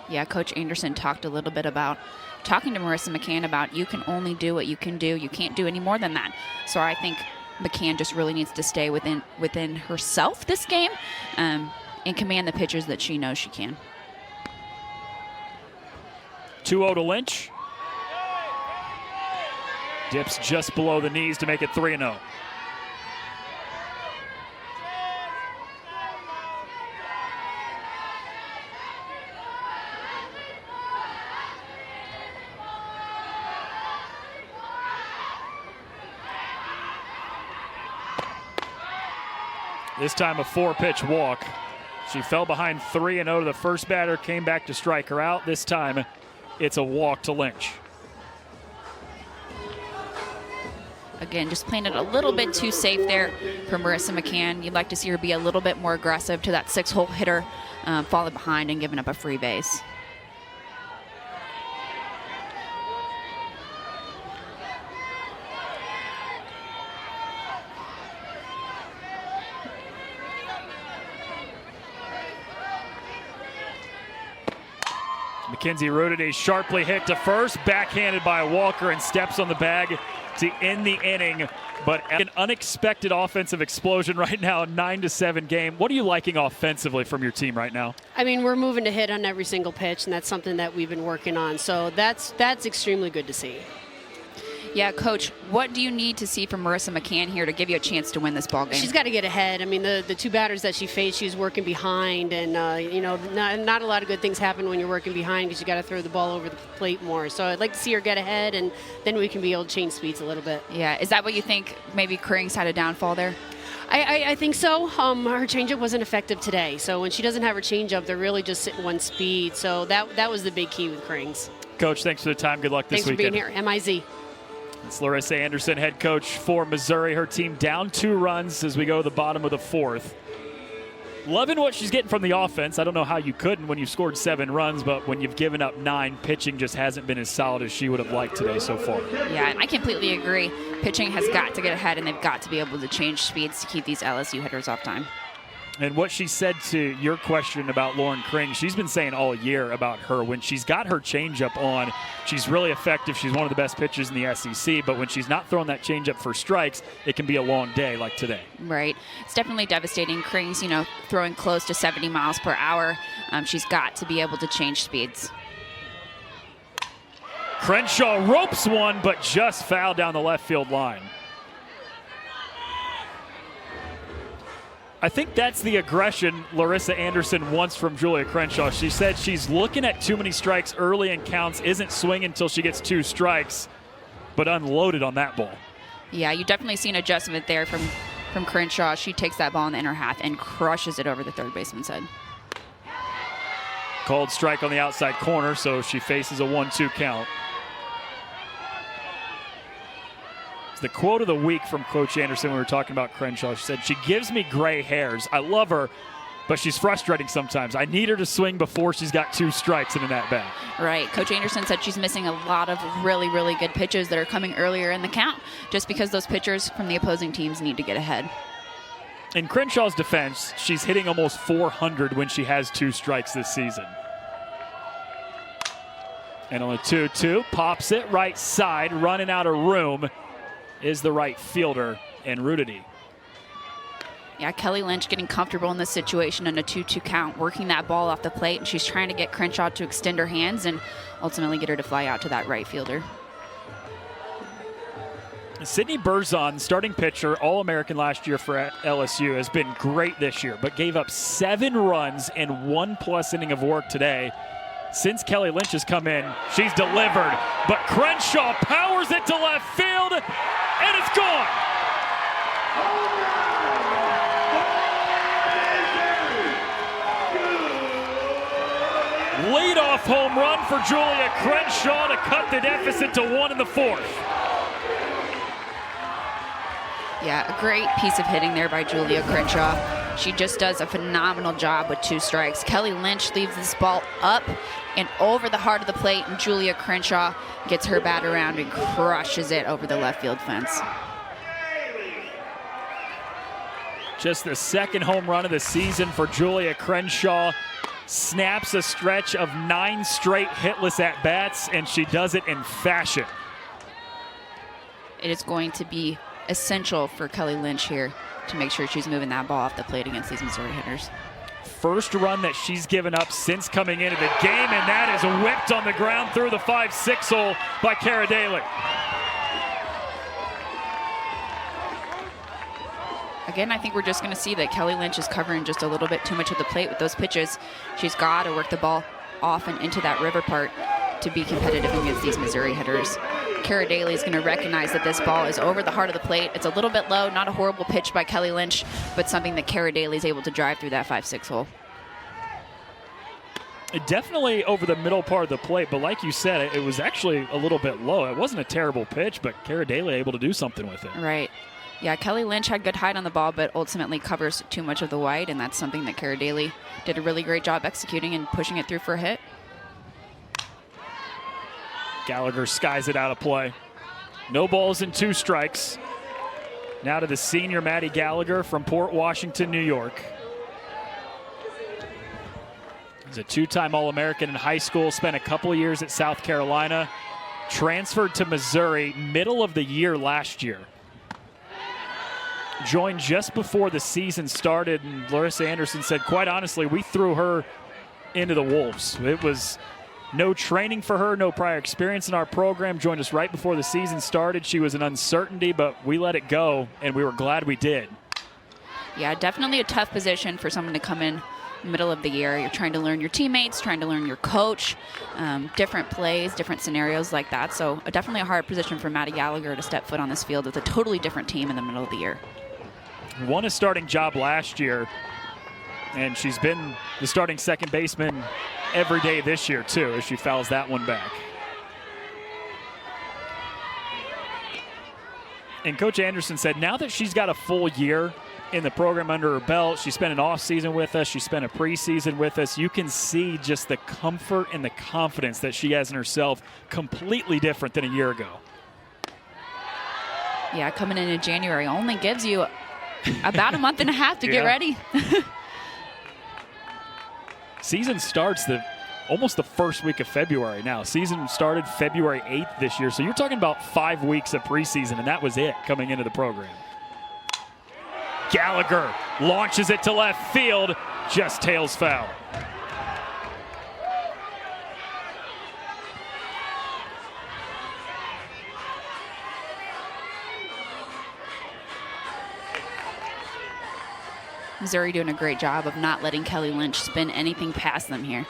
B: Yeah, Coach Anderson talked a little bit about talking to Marissa McCann about you can only do what you can do. You can't do any more than that. So I think McCann just really needs to stay within herself this game and command the pitches that she knows she can. 2-0
A: to Lynch. Dips just below the knees to make it 3-0. This time a 4-pitch walk. She fell behind 3-0 to the first batter, came back to strike her out. This time it's a walk to Lynch.
B: Again, just playing it a little bit too safe there for Marissa McCann. You'd like to see her be a little bit more aggressive to that 6-hole hitter, falling behind and giving up a free base.
A: McKenzie rooted a sharply hit to first, backhanded by Walker, and steps on the bag to end the inning. But an unexpected offensive explosion right now, a 9-7 game. What are you liking offensively from your team right now?
F: I mean, we're moving to hit on every single pitch, and that's something that we've been working on. So that's extremely good to see.
B: Yeah, Coach, what do you need to see from Marissa McCann here to give you a chance to win this ball game?
F: She's got to get ahead. I mean, the two batters that she faced, she was working behind, and, you know, not a lot of good things happen when you're working behind because you got to throw the ball over the plate more. So I'd like to see her get ahead, and then we can be able to change speeds a little bit.
B: Yeah, is that what you think maybe Krings had a downfall there?
F: I think so. Her changeup wasn't effective today. So when she doesn't have her changeup, they're really just sitting one speed. So that was the big key with Krings.
A: Coach, thanks for the time. Good luck this weekend.
F: Thanks for being here. MIZ.
A: It's Larissa Anderson, head coach for Missouri. Her team down 2 runs as we go to the bottom of the 4th. Loving what she's getting from the offense. I don't know how you couldn't when you scored 7 runs, but when you've given up 9, pitching just hasn't been as solid as she would have liked today so far.
B: Yeah, and I completely agree. Pitching has got to get ahead, and they've got to be able to change speeds to keep these LSU hitters off time.
A: And what she said to your question about Lauren Kring, she's been saying all year about her. When she's got her changeup on, she's really effective. She's one of the best pitchers in the SEC. But when she's not throwing that changeup for strikes, it can be a long day like today.
B: Right. It's definitely devastating. Kring's, you know, throwing close to 70 miles per hour. She's got to be able to change speeds.
A: Crenshaw ropes one, but just fouled down the left field line. I think that's the aggression Larissa Anderson wants from Julia Crenshaw. She said she's looking at too many strikes early in counts, isn't swinging until she gets 2 strikes, but unloaded on that ball.
B: Yeah, you definitely see an adjustment there from Crenshaw. She takes that ball in the inner half and crushes it over the third baseman's head.
A: Called strike on the outside corner, so she faces a 1-2 count. The quote of the week from Coach Anderson when we were talking about Crenshaw, she said, "She gives me gray hairs. I love her, but she's frustrating sometimes. I need her to swing before she's got 2 strikes in that bat."
B: Right. Coach Anderson said she's missing a lot of really, really good pitches that are coming earlier in the count just because those pitchers from the opposing teams need to get ahead.
A: In Crenshaw's defense, she's hitting almost 400 when she has 2 strikes this season. And on a 2-2, pops it right side, running out of room is the right fielder and Rudity.
B: Yeah, Kelly Lynch getting comfortable in this situation in a 2-2 count, working that ball off the plate, and she's trying to get Crenshaw to extend her hands and ultimately get her to fly out to that right fielder.
A: Sydney Berzon, starting pitcher, All-American last year for LSU, has been great this year, but gave up 7 runs and 1+ inning of work today. Since Kelly Lynch has come in, she's delivered, but Crenshaw powers it to left field, and it's gone. Leadoff home run for Julia Crenshaw to cut the deficit to 1 in the 4th.
B: Yeah, a great piece of hitting there by Julia Crenshaw. She just does a phenomenal job with 2 strikes. Kelly Lynch leaves this ball up and over the heart of the plate, and Julia Crenshaw gets her bat around and crushes it over the left field fence.
A: Just the 2nd home run of the season for Julia Crenshaw. Snaps a stretch of 9 straight hitless at-bats, and she does it in fashion.
B: It is going to be essential for Kelly Lynch here to make sure she's moving that ball off the plate against these Missouri hitters.
A: First run that she's given up since coming into the game, and that is whipped on the ground through the 5-6 hole by Cara Daly.
B: Again, I think we're just going to see that Kelly Lynch is covering just a little bit too much of the plate with those pitches. She's got to work the ball off and into that river part to be competitive against these Missouri hitters. Kara Daly is going to recognize that this ball is over the heart of the plate. It's a little bit low, not a horrible pitch by Kelly Lynch, but something that Kara Daly is able to drive through that 5-6 hole.
A: Definitely over the middle part of the plate, but like you said, it was actually a little bit low. It wasn't a terrible pitch, but Kara Daly able to do something with it.
B: Right. Yeah, Kelly Lynch had good height on the ball, but ultimately covers too much of the white, and that's something that Kara Daly did a really great job executing and pushing it through for a hit.
A: Gallagher skies it out of play. No balls and 2 strikes. Now to the senior Maddie Gallagher from Port Washington, New York. He's a 2-time All-American in high school, spent a couple of years at South Carolina, transferred to Missouri middle of the year last year. Joined just before the season started, and Larissa Anderson said, quite honestly, we threw her into the wolves. It was no training for her, no prior experience in our program. Joined us right before the season started. She was an uncertainty, but we let it go, and we were glad we did.
B: Yeah, definitely a tough position for someone to come in middle of the year. You're trying to learn your teammates, trying to learn your coach, different plays, different scenarios like that. So definitely a hard position for Maddie Gallagher to step foot on this field with a totally different team in the middle of the year.
A: Won a starting job last year, and she's been the starting second baseman every day this year too, as she fouls that one back. And Coach Anderson said now that she's got a full year in the program under her belt, she spent an off season with us, she spent a preseason with us, you can see just the comfort and the confidence that she has in herself, completely different than a year ago.
B: Yeah, coming in January only gives you about a month and a half to get ready.
A: Season starts almost the first week of February now. Season started February 8th this year, so you're talking about 5 weeks of preseason, and that was it coming into the program. Gallagher launches it to left field, just tails foul.
B: Missouri doing a great job of not letting Kelly Lynch spin anything past them here.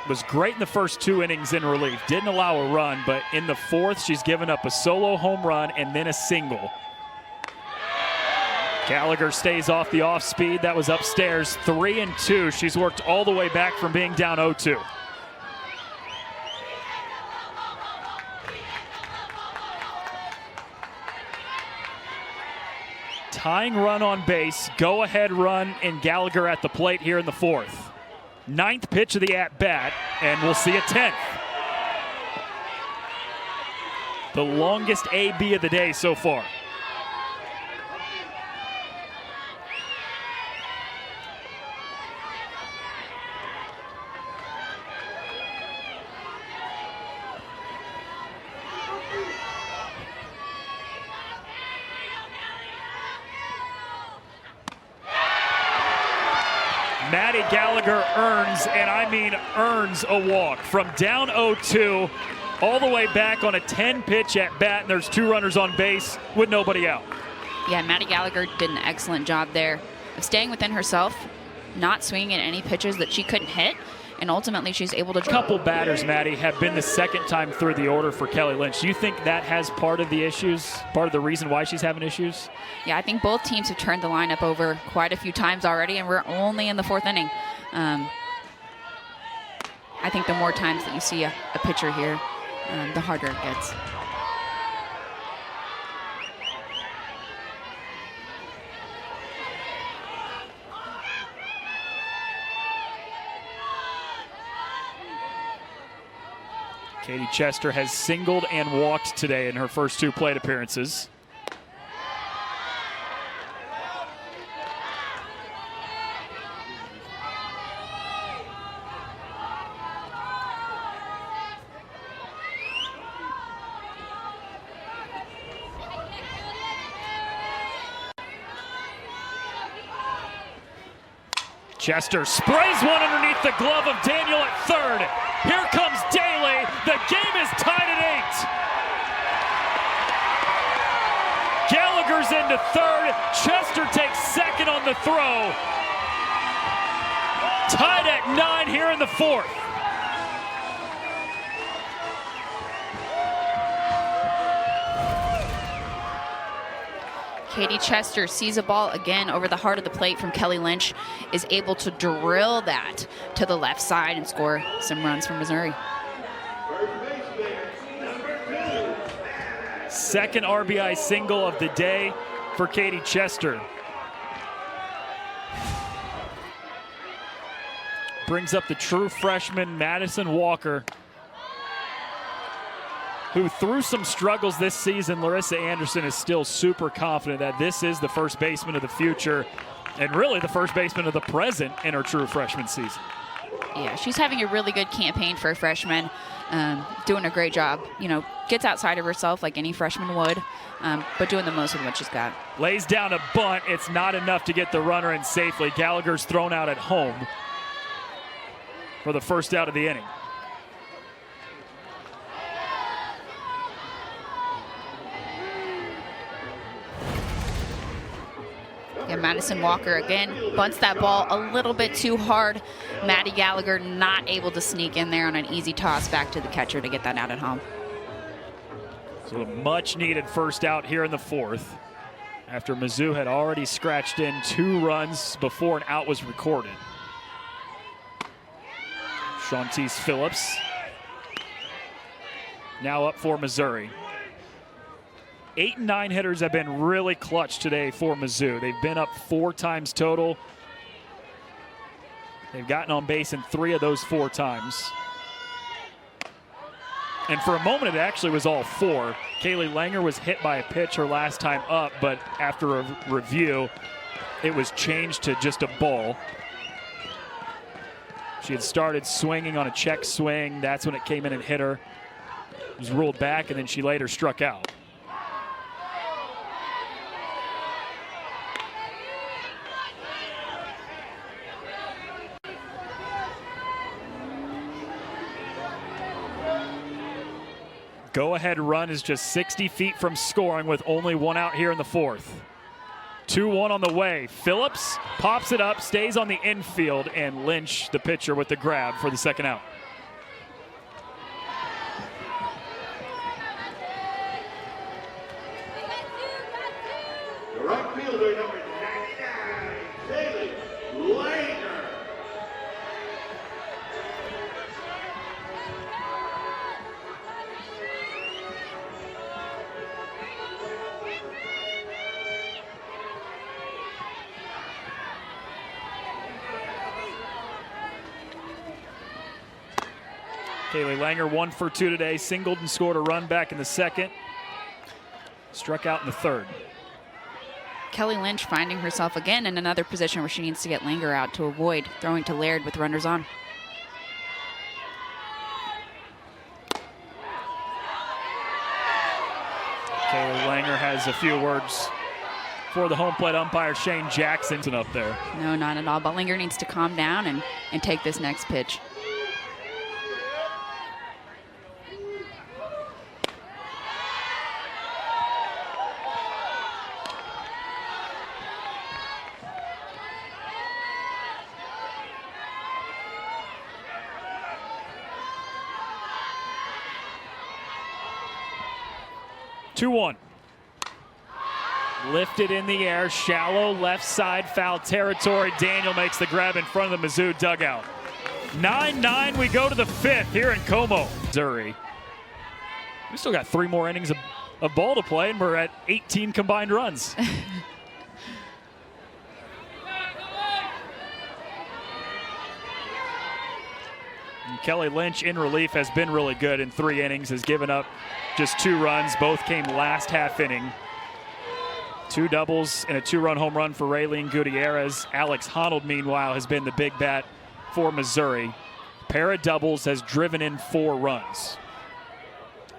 A: Was great in the first 2 innings in relief. Didn't allow a run, but in the 4th, she's given up a solo home run and then a single. Gallagher stays off the off speed. That was upstairs, 3-2. She's worked all the way back from being down 0-2. Tying run on base, go-ahead run, and Gallagher at the plate here in the 4th. 9th pitch of the at-bat, and we'll see a 10th. The longest AB of the day so far. Maddie Gallagher earns, and I mean earns, a walk from down 0-2 all the way back on a 10-pitch at bat, and there's 2 runners on base with nobody out.
B: Yeah, Maddie Gallagher did an excellent job there of staying within herself, not swinging at any pitches that she couldn't hit, and ultimately she's able to...
A: A couple batters, Maddie, have been the second time through the order for Kelly Lynch. Do you think that has part of the issues, part of the reason why she's having issues?
B: Yeah, I think both teams have turned the lineup over quite a few times already, and we're only in the 4th inning. I think the more times that you see a pitcher here, the harder it gets.
A: Katie Chester has singled and walked today in her first 2 plate appearances. Chester sprays one underneath the glove of Daniel at 3rd. Here comes Daly. The game is tied at 8. into third. Chester takes second on the throw. Tied at 9 here in the fourth.
B: Katie Chester sees a ball again over the heart of the plate from Kelly Lynch, is able to drill that to the left side and score some runs for Missouri.
A: Second RBI single of the day for Katie Chester. Brings up the true freshman Madison Walker, who through some struggles this season, Larissa Anderson is still super confident that this is the first baseman of the future and really the first baseman of the present in her true freshman season.
B: Yeah, she's having a really good campaign for a freshman, doing a great job. You know, gets outside of herself like any freshman would, but doing the most of what she's got.
A: Lays down a bunt. It's not enough to get the runner in safely. Gallagher's thrown out at home for the first out of the inning.
B: Yeah, Madison Walker again bunts that ball a little bit too hard. Maddie Gallagher not able to sneak in there on an easy toss back to the catcher to get that out at home.
A: So a much needed first out here in the fourth after Mizzou had already scratched in 2 runs before an out was recorded. Shantice Phillips now up for Missouri. 8 and 9 hitters have been really clutch today for Mizzou. They've been up 4 times total. They've gotten on base in 3 of those 4 times. And for a moment, it actually was all 4. Kaylee Langer was hit by a pitch her last time up, but after a review, it was changed to just a ball. She had started swinging on a check swing. That's when it came in and hit her. It was ruled back, and then she later struck out. Go-ahead run is just 60 feet from scoring with only 1 out here in the fourth. 2-1 on the way. Phillips pops it up, stays on the infield, and Lynch, the pitcher, with the grab for the second out.
C: The right fielder, number 99, Kaylee Langer.
A: Kaylee Langer 1 for 2 today, singled and scored a run back in the second. Struck out in the third.
B: Kelly Lynch finding herself again in another position where she needs to get Langer out to avoid throwing to Laird with runners on.
A: Kaylee Langer has a few words for the home plate umpire, Shane Jackson, up there.
B: No, not at all, but Langer needs to calm down and take this next pitch.
A: Two-one. Lifted in the air, shallow left side foul territory. Daniel makes the grab in front of the Mizzou dugout. 9-9, we go to the 5th here in Como, Missouri. We still got 3 more innings of ball to play, and we're at 18 combined runs. And Kelly Lynch in relief has been really good in 3 innings, has given up just 2 runs. Both came last half inning. 2 doubles and a 2-run home run for Raylene Gutierrez. Alex Honnold, meanwhile, has been the big bat for Missouri. Pair of doubles has driven in 4 runs.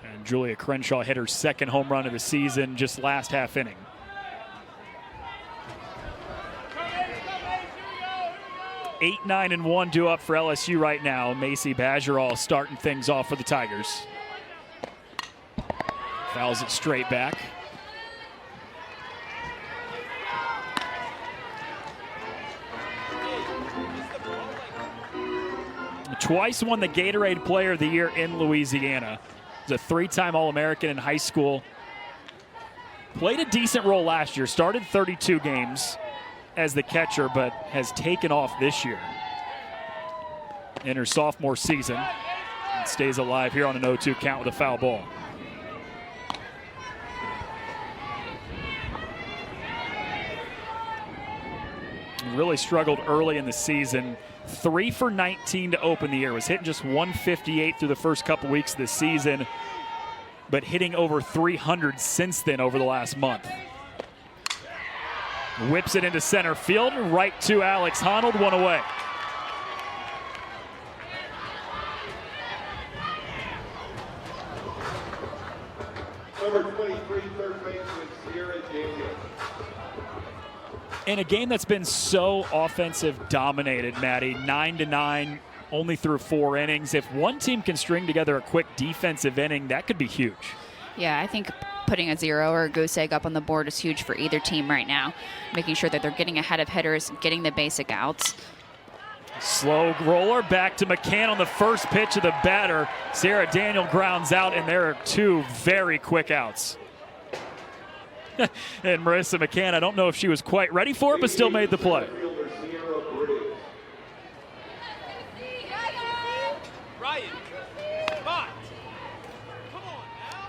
A: And Julia Crenshaw hit her 2nd home run of the season just last half inning. Eight, 9, and 1 due up for LSU right now. Macy Bajerall starting things off for the Tigers. Fouls it straight back. Twice won the Gatorade Player of the Year in Louisiana. He's a 3-time All-American in high school. Played a decent role last year. Started 32 games as the catcher, but has taken off this year in her sophomore season. And stays alive here on an 0-2 count with a foul ball. Really struggled early in the season. 3 for 19 to open the year. Was hitting just 158 through the first couple weeks of the season, but hitting over 300 since then over the last month. Whips it into center field, right to Alex Honnold, one away.
C: Number 23, third baseman, Sierra Daniel.
A: In a game that's been so offensive dominated, Maddie, 9-9, only through 4 innings. If one team can string together a quick defensive inning, that could be huge.
B: Yeah, I think putting a 0 or a goose egg up on the board is huge for either team right now. Making sure that they're getting ahead of hitters, getting the basic outs.
A: Slow roller back to McCann on the first pitch of the batter. Sierra Daniel grounds out, and there are 2 very quick outs. And Marissa McCann, I don't know if she was quite ready for it, but still made the play.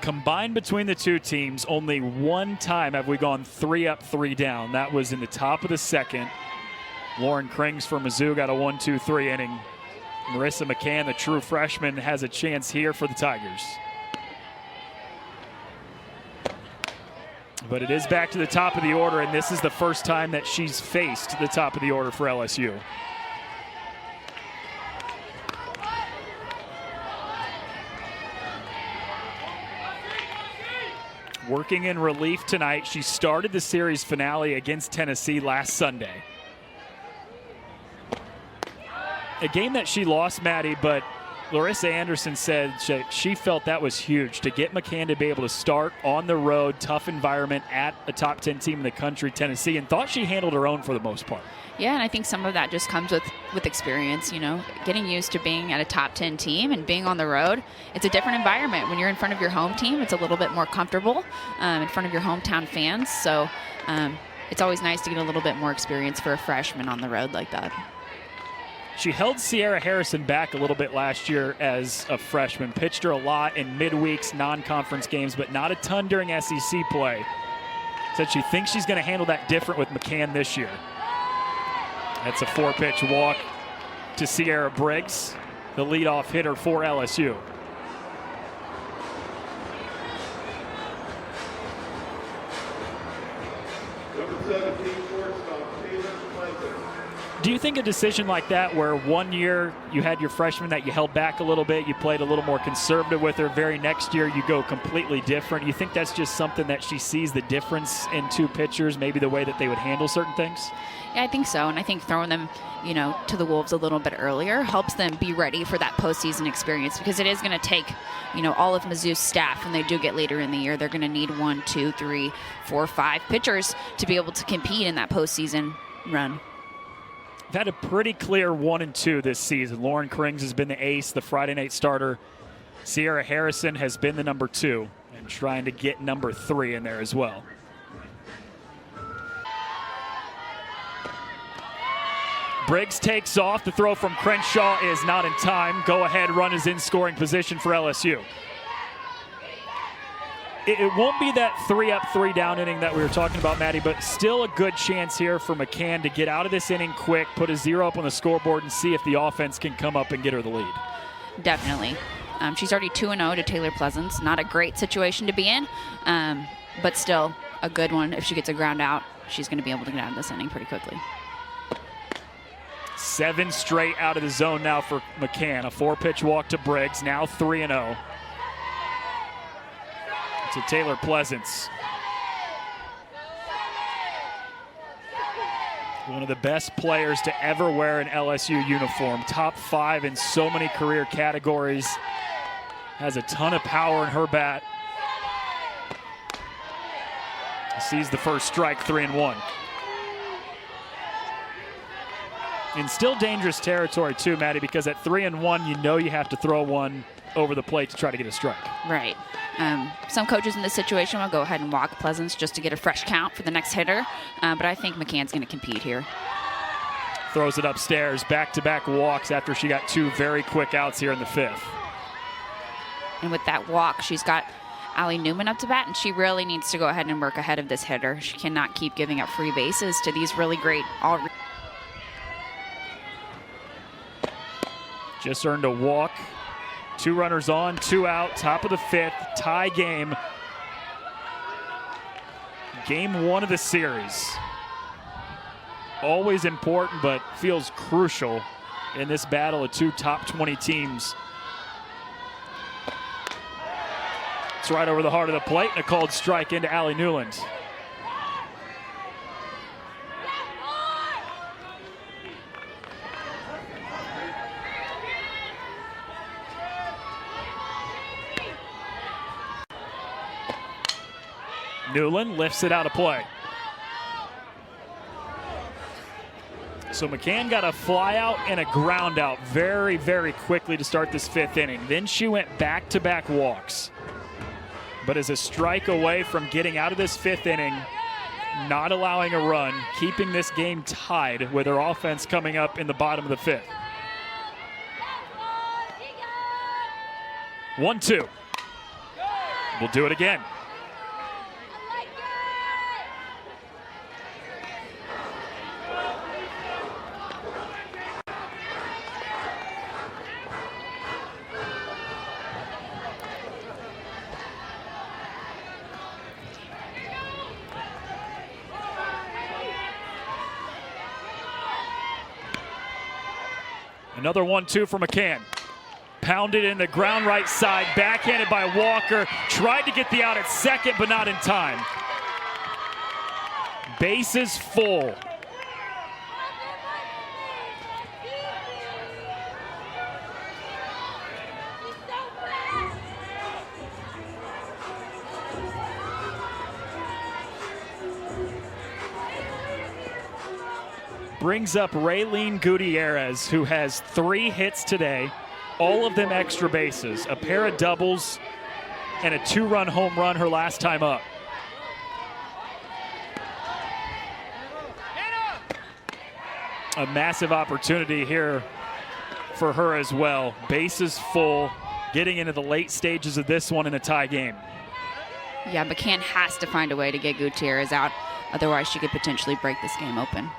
A: Combined between the 2 teams, only one time have we gone 3 up, 3 down. That was in the top of the second. Lauren Krings for Mizzou got a 1-2-3 inning. Marissa McCann, the true freshman, has a chance here for the Tigers. But it is back to the top of the order, and this is the first time that she's faced the top of the order for LSU. Working in relief tonight. She started the series finale against Tennessee last Sunday. A game that she lost, Maddie, but Larissa Anderson said she felt that was huge to get McCann to be able to start on the road, tough environment at a top 10 team in the country, Tennessee, and thought she handled her own for the most part.
B: Yeah, and I think some of that just comes with experience, you know, getting used to being at a top 10 team and being on the road. It's a different environment. When you're in front of your home team, it's a little bit more comfortable in front of your hometown fans. So it's always nice to get a little bit more experience for a freshman on the road like that.
A: She held Sierra Harrison back a little bit last year as a freshman. Pitched her a lot in midweeks, non-conference games, but not a ton during SEC play. Said she thinks she's going to handle that different with McCann this year. That's a 4-pitch walk to Sierra Briggs, the leadoff hitter for LSU.
C: Number 17, shortstop, Taylor Pleasant.
A: Do you think a decision like that, where one year you had your freshman that you held back a little bit, you played a little more conservative with her, very next year you go completely different, you think that's just something that she sees the difference in 2 pitchers, maybe the way that they would handle certain things?
B: Yeah, I think so, and I think throwing them, you know, to the Wolves a little bit earlier helps them be ready for that postseason experience, because it is going to take, you know, all of Mizzou's staff when they do get later in the year. They're going to need 1, 2, 3, 4, 5 pitchers to be able to compete in that postseason run.
A: We've had a pretty clear 1 and 2 this season. Lauren Krings has been the ace, the Friday night starter. Sierra Harrison has been the number 2 and trying to get number 3 in there as well. Briggs takes off. The throw from Crenshaw is not in time. Go ahead run is in scoring position for LSU. It won't be that 3 up, 3 down inning that we were talking about, Maddie, but still a good chance here for McCann to get out of this inning quick, put a 0 up on the scoreboard, and see if the offense can come up and get her the lead.
B: Definitely. She's already 2-0 to Taylor Pleasance. Not a great situation to be in, but still a good one. If she gets a ground out, she's going to be able to get out of this inning pretty quickly.
A: 7 straight out of the zone now for McCann. A 4-pitch walk to Briggs, now 3-0. To Taylor Pleasance. One of the best players to ever wear an LSU uniform. Top 5 in so many career categories. Has a ton of power in her bat. Sees the first strike, 3-1. And still dangerous territory too, Maddie, because at 3-1, you know you have to throw one over the plate to try to get a strike.
B: Right. Some coaches in this situation will go ahead and walk Pleasance just to get a fresh count for the next hitter, but I think McCann's going to compete here.
A: Throws it upstairs, back-to-back walks after she got 2 very quick outs here in the 5th.
B: And with that walk, she's got Allie Newman up to bat, and she really needs to go ahead and work ahead of this hitter. She cannot keep giving up free bases to these really great
A: Just earned a walk. 2 runners on, 2 out, top of the 5th, tie game. Game 1 of the series. Always important, but feels crucial in this battle of 2 top 20 teams. It's right over the heart of the plate and a called strike into Allie Newland. Newland lifts it out of play. So McCann got a fly out and a ground out very, very quickly to start this 5th inning. Then she went back-to-back walks. But is a strike away from getting out of this 5th inning, not allowing a run, keeping this game tied with her offense coming up in the bottom of the 5th. 1-2. We'll do it again. Another 1-2 for McCann. Pounded in the ground right side, backhanded by Walker. Tried to get the out at second, but not in time. Bases full. Brings up Raylene Gutierrez, who has 3 hits today, all of them extra bases, a pair of doubles, and a 2-run home run her last time up. A massive opportunity here for her as well. Bases full, getting into the late stages of this one in a tie game.
B: Yeah, McCann has to find a way to get Gutierrez out. Otherwise, she could potentially break this game open.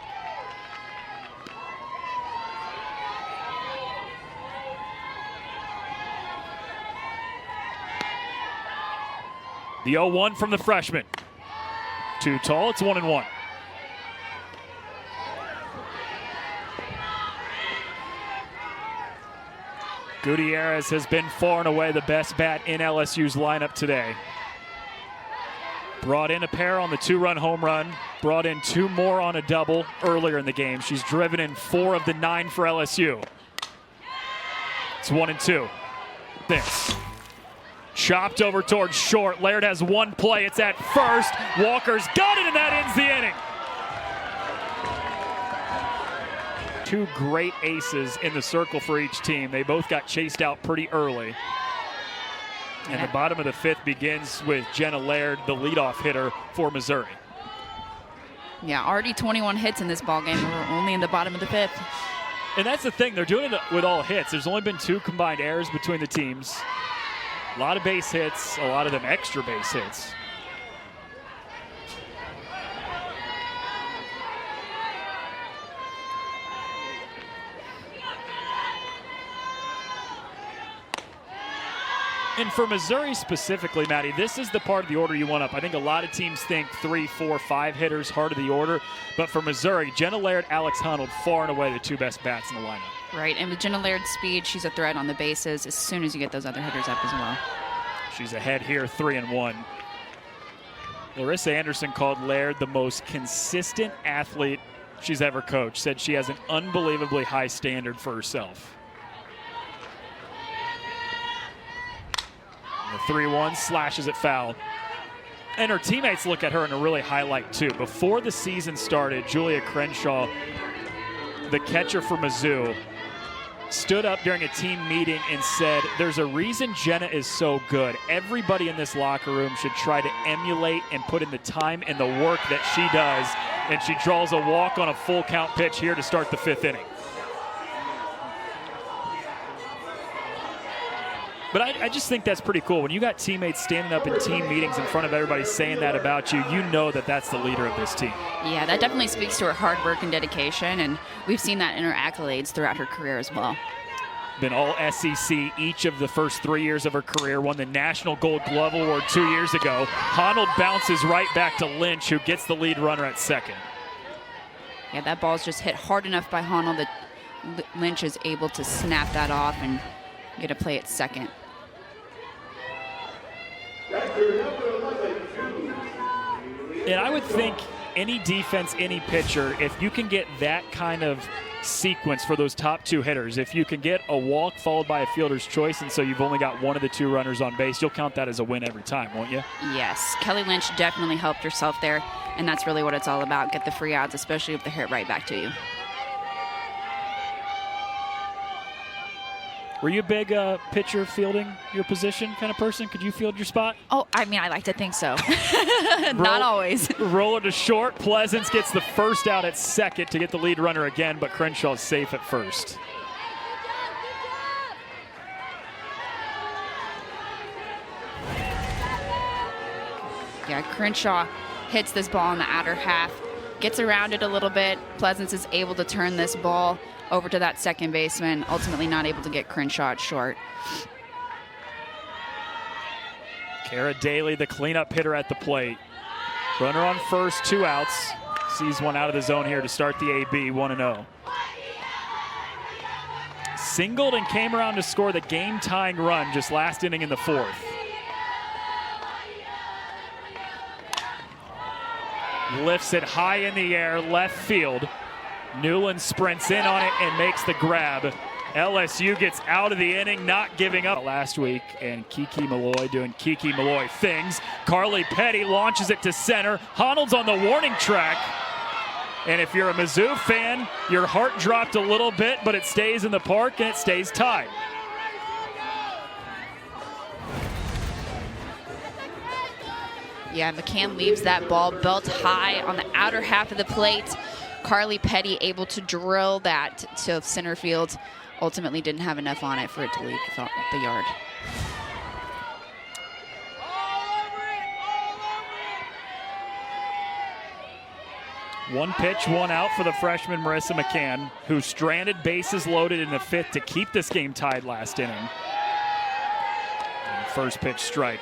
B: The 0-1 from the freshman. Too tall, it's 1-1. Gutierrez has been far and away the best bat in LSU's lineup today. Brought in a pair on the 2-run home run, brought in 2 more on a double earlier in the game. She's driven in 4 of the 9 for LSU. It's 1-2. This. Chopped over towards short. Laird has 1 play. It's at first. Walker's got it, and that ends the inning. 2 great aces in the circle for each team. They both got chased out pretty early. And the bottom of the 5th begins with Jenna Laird, the leadoff hitter for Missouri. Yeah, already 21 hits in this ballgame. We're only in the bottom of the 5th.
A: And that's the thing. They're doing it with all hits. There's only been 2 combined errors between the teams. A lot of base hits, a lot of them extra base hits. And for Missouri specifically, Maddie, this is the part of the order you want up. I think a lot of teams think 3, 4, 5 hitters, heart of the order. But for Missouri, Jenna Laird, Alex Hunold, far and away the 2 best bats in the lineup.
B: Right, and with Jenna Laird's speed, she's a threat on the bases as soon as you get those other hitters up as well.
A: She's ahead here, 3-1. Larissa Anderson called Laird the most consistent athlete she's ever coached. Said she has an unbelievably high standard for herself. The 3-1 slashes it foul. And her teammates look at her in a really highlight too. Before the season started, Julia Crenshaw the catcher for Mizzou, stood up during a team meeting and said, there's a reason Jenna is so good. Everybody in this locker room should try to emulate and put in the time and the work that she does. And she draws a walk on a full count pitch here to start the 5th inning. But I just think that's pretty cool. When you got teammates standing up in team meetings in front of everybody saying that about you, you know that that's the leader of this team.
B: Yeah, that definitely speaks to her hard work and dedication, and we've seen that in her accolades throughout her career as well.
A: Been all SEC each of the first 3 years of her career, won the National Gold Glove Award 2 years ago. Honnold bounces right back to Lynch, who gets the lead runner at second.
B: Yeah, that ball's just hit hard enough by Honnold that Lynch is able to snap that off and get a play at second.
A: And I would think any defense, any pitcher, if you can get that kind of sequence for those top 2 hitters, if you can get a walk followed by a fielder's choice, and so you've only got one of the 2 runners on base, you'll count that as a win every time, won't you?
B: Yes, Kelly Lynch definitely helped herself there, and that's really what it's all about. Get the free outs, especially if they hit right back to you.
A: Were you a big pitcher fielding your position kind of person? Could you field your spot?
B: Oh, I mean, I like to think so. Not always.
A: Roller to short. Pleasance gets the first out at second to get the lead runner again, but Crenshaw's safe at first.
B: Yeah, Crenshaw hits this ball in the outer half, gets around it a little bit. Pleasance is able to turn this ball over to that second baseman, ultimately not able to get Crenshaw at short.
A: Kara Daly, the cleanup hitter at the plate. Runner on first, 2 outs. Sees one out of the zone here to start the AB, 1-0. Singled and came around to score the game-tying run just last inning in the 4th. Lifts it high in the air, left field. Newland sprints in on it and makes the grab. LSU gets out of the inning, not giving up last week, and Kiki Malloy doing Kiki Malloy things. Carly Petty launches it to center. Honnold's on the warning track. And if you're a Mizzou fan, your heart dropped a little bit, but it stays in the park and it stays tied.
B: Yeah, McCann leaves that ball belt high on the outer half of the plate. Carly Petty able to drill that to center field. Ultimately didn't have enough on it for it to leave the yard.
A: One pitch, 1 out for the freshman Marissa McCann, who stranded bases loaded in the 5th to keep this game tied last inning. And first pitch strike.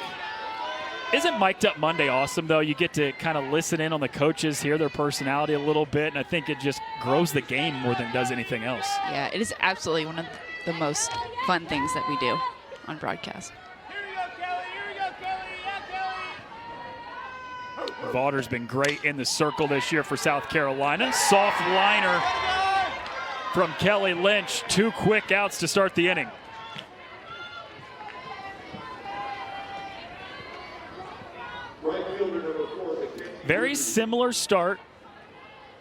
A: Isn't Mic'd Up Monday awesome, though? You get to kind of listen in on the coaches, hear their personality a little bit, and I think it just grows the game more than it does anything else.
B: Yeah, it is absolutely one of the most fun things that we do on broadcast.
A: Vaughter's been great in the circle this year for South Carolina. Soft liner from Kelly Lynch. 2 quick outs to start the inning. Very similar start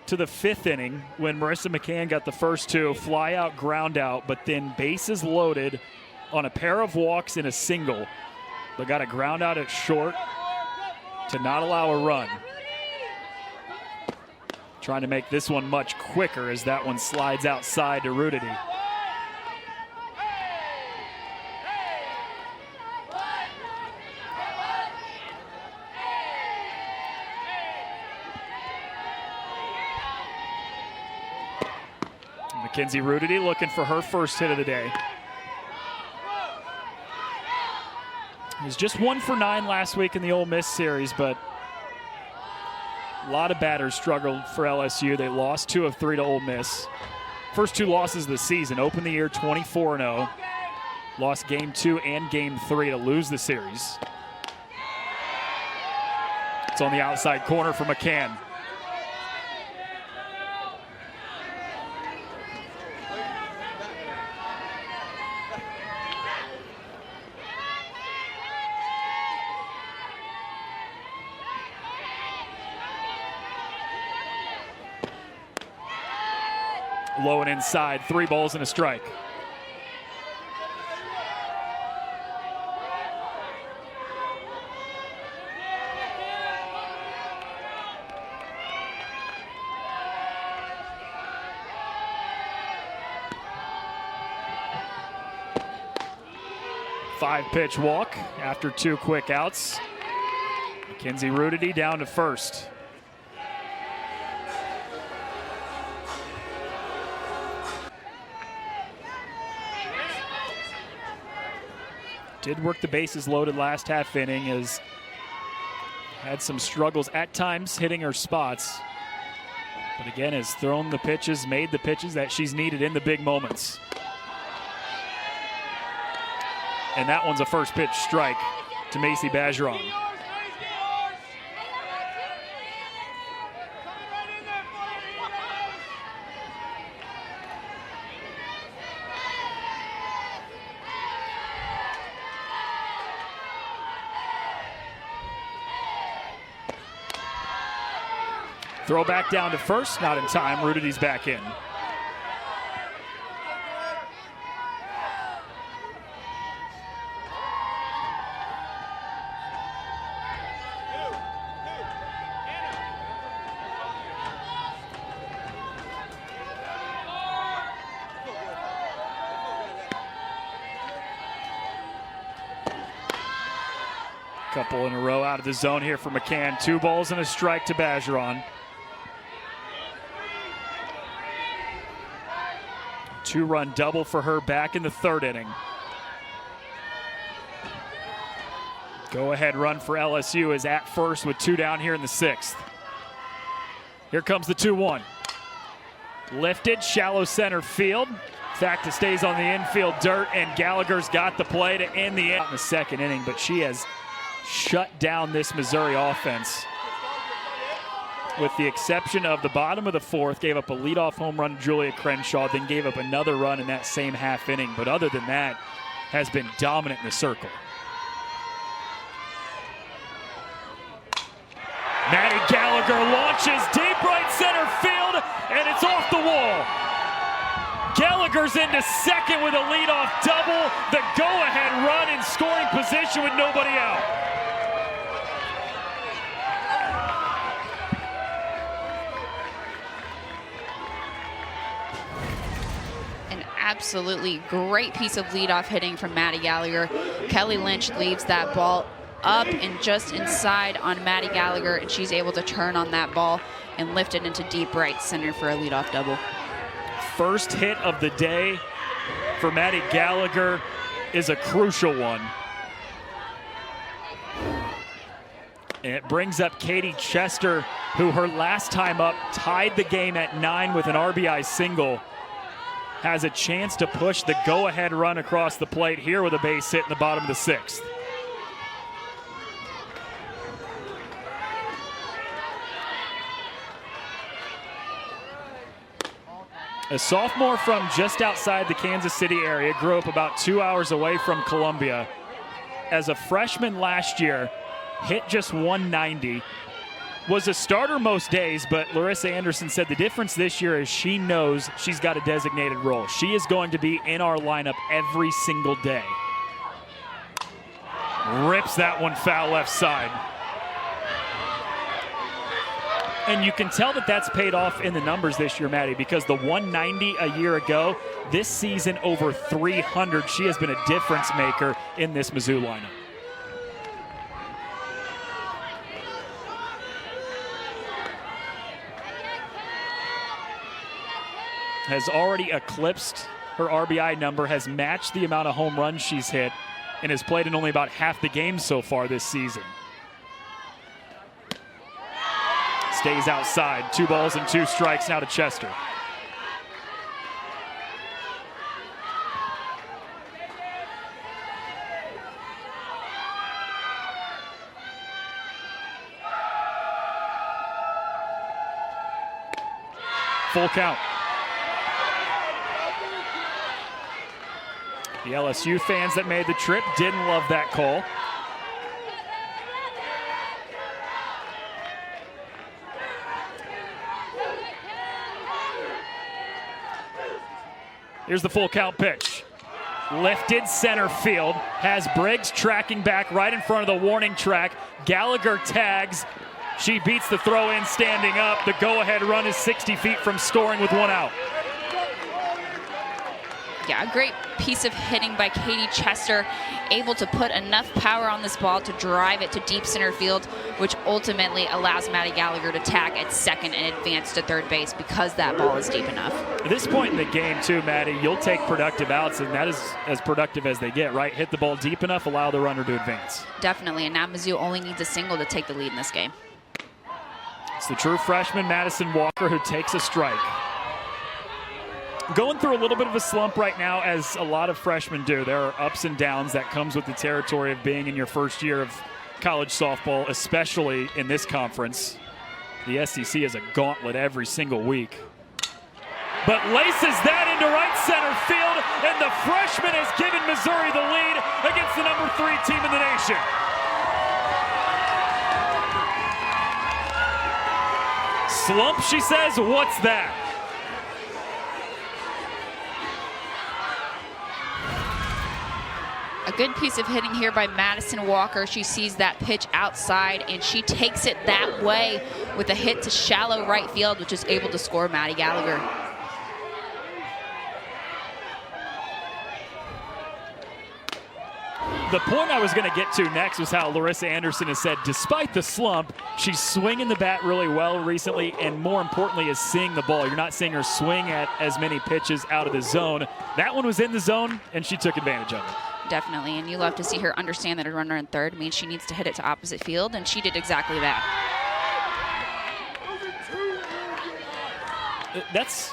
A: to the 5th inning when Marissa McCann got the first 2, fly out, ground out, but then bases loaded on a pair of walks in a single. They got a ground out at short to not allow a run. Trying to make this one much quicker as that one slides outside to Rudity. Mackenzie Rudity looking for her first hit of the day. He was just 1 for 9 last week in the Ole Miss series, but a lot of batters struggled for LSU. They lost 2 of 3 to Ole Miss. First 2 losses of the season. Opened the year 24-0. Lost game 2 and game 3 to lose the series. It's on the outside corner for McCann. Low and inside, 3 balls and a strike. Five-pitch walk after 2 quick outs. Mackenzie Rudity down to first. Did work the bases loaded last half inning, as had some struggles at times hitting her spots. But again, has thrown the pitches, made the pitches that she's needed in the big moments. And that one's a first pitch strike to Macy Bergeron. Throw back down to first, not in time. Rudity's back in. Couple in a row out of the zone here for McCann. 2 balls and a strike to Bergeron. 2-run double for her back in the 3rd inning. Go-ahead run for LSU is at first with 2 down here in the 6th. Here comes the 2-1. Lifted, shallow center field. In fact, it stays on the infield dirt, and Gallagher's got the play to end the 2nd inning, but she has shut down this Missouri offense. With the exception of the bottom of the 4th, gave up a leadoff home run to Julia Crenshaw, then gave up another run in that same half inning. But other than that, has been dominant in the circle. Maddie Gallagher launches deep right center field, and it's off the wall. Gallagher's into second with a leadoff double. The go-ahead run in scoring position with nobody out.
B: Absolutely great piece of leadoff hitting from Maddie Gallagher. Kelly Lynch leaves that ball up and just inside on Maddie Gallagher, and she's able to turn on that ball and lift it into deep right center for a leadoff double.
A: First hit of the day for Maddie Gallagher is a crucial one. And it brings up Katie Chester, who her last time up tied the game at 9 with an RBI single. Has a chance to push the go-ahead run across the plate here with a base hit in the bottom of the 6th. A sophomore from just outside the Kansas City area, grew up about 2 hours away from Columbia. As a freshman last year, hit just 190. Was a starter most days, but Larissa Anderson said the difference this year is she knows she's got a designated role. She is going to be in our lineup every single day. Rips that one foul left side. And you can tell that that's paid off in the numbers this year, Maddie, because the 190 a year ago, this season over 300. She has been a difference maker in this Mizzou lineup. Has already eclipsed her RBI number, has matched the amount of home runs she's hit, and has played in only about half the games so far this season. Stays outside. 2 balls and 2 strikes now to Chester. Full count. The LSU fans that made the trip didn't love that call. Here's the full count pitch. Lifted center field, has Briggs tracking back right in front of the warning track. Gallagher tags. She beats the throw in standing up. The go-ahead run is 60 feet from scoring with 1 out.
B: Yeah, a great piece of hitting by Katie Chester, able to put enough power on this ball to drive it to deep center field, which ultimately allows Maddie Gallagher to tag at second and advance to third base because that ball is deep enough.
A: At this point in the game, too, Maddie, you'll take productive outs, and that is as productive as they get, right? Hit the ball deep enough, allow the runner to advance.
B: Definitely, and now Mizzou only needs a single to take the lead in this game.
A: It's the true freshman, Madison Walker, who takes a strike. Going through a little bit of a slump right now, as a lot of freshmen do. There are ups and downs that comes with the territory of being in your first year of college softball, especially in this conference. The SEC is a gauntlet every single week. But laces that into right center field, and the freshman has given Missouri the lead against the number 3 team in the nation. Slump, she says, what's that?
B: A good piece of hitting here by Madison Walker. She sees that pitch outside, and she takes it that way with a hit to shallow right field, which is able to score Maddie Gallagher.
A: The point I was going to get to next was how Larissa Anderson has said, despite the slump, she's swinging the bat really well recently, and more importantly is seeing the ball. You're not seeing her swing at as many pitches out of the zone. That one was in the zone, and she took advantage of it.
B: Definitely, and you love to see her understand that a runner in third means she needs to hit it to opposite field, and she did exactly that.
A: That's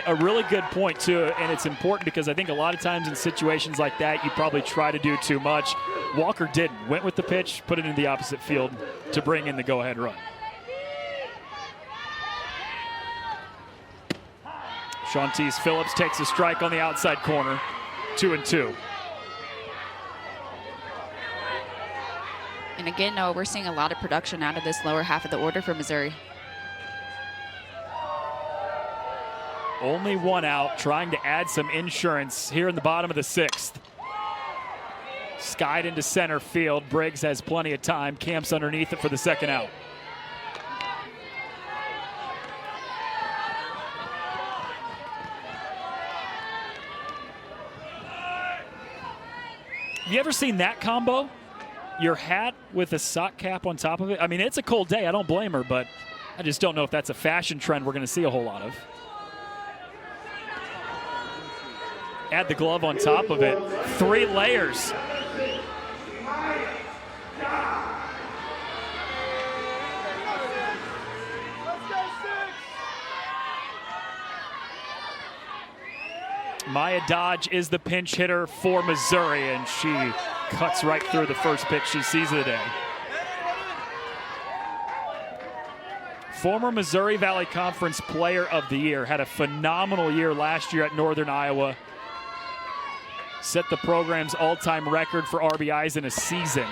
A: a really good point, too, and it's important because I think a lot of times in situations like that, you probably try to do too much. Walker didn't. Went with the pitch, put it in the opposite field to bring in the go-ahead run. Shantice Phillips takes a strike on the outside corner, 2-2.
B: And again, Noah, we're seeing a lot of production out of this lower half of the order for Missouri.
A: Only 1 out, trying to add some insurance here in the bottom of the 6th. Skied into center field. Briggs has plenty of time. Camps underneath it for the 2nd out. Have you ever seen that combo? Your hat with a sock cap on top of it? I mean, it's a cold day. I don't blame her, but I just don't know if that's a fashion trend we're going to see a whole lot of. Add the glove on top of it. 3 layers. Maya Dodge is the pinch hitter for Missouri, and she cuts right through the first pitch she sees of the day. Former Missouri Valley Conference Player of the Year, had a phenomenal year last year at Northern Iowa. Set the program's all-time record for RBIs in a season.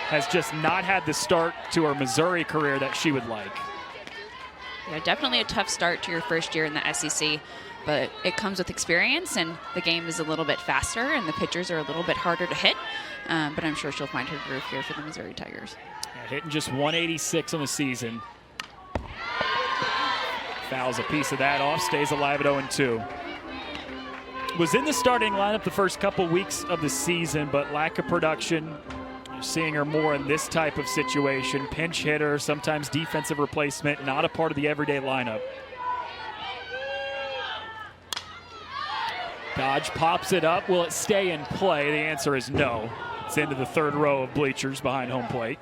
A: Has just not had the start to her Missouri career that she would like.
B: Yeah, definitely a tough start to your first year in the SEC, but it comes with experience, and the game is a little bit faster, and the pitchers are a little bit harder to hit. But I'm sure she'll find her groove here for the Missouri Tigers.
A: Yeah, hitting just 186 on the season. Fouls a piece of that off, stays alive at 0-2. Was in the starting lineup the first couple weeks of the season, but lack of production. You're seeing her more in this type of situation. Pinch hitter, sometimes defensive replacement, not a part of the everyday lineup. Dodge pops it up. Will it stay in play? The answer is no. It's into the 3rd row of bleachers behind home plate.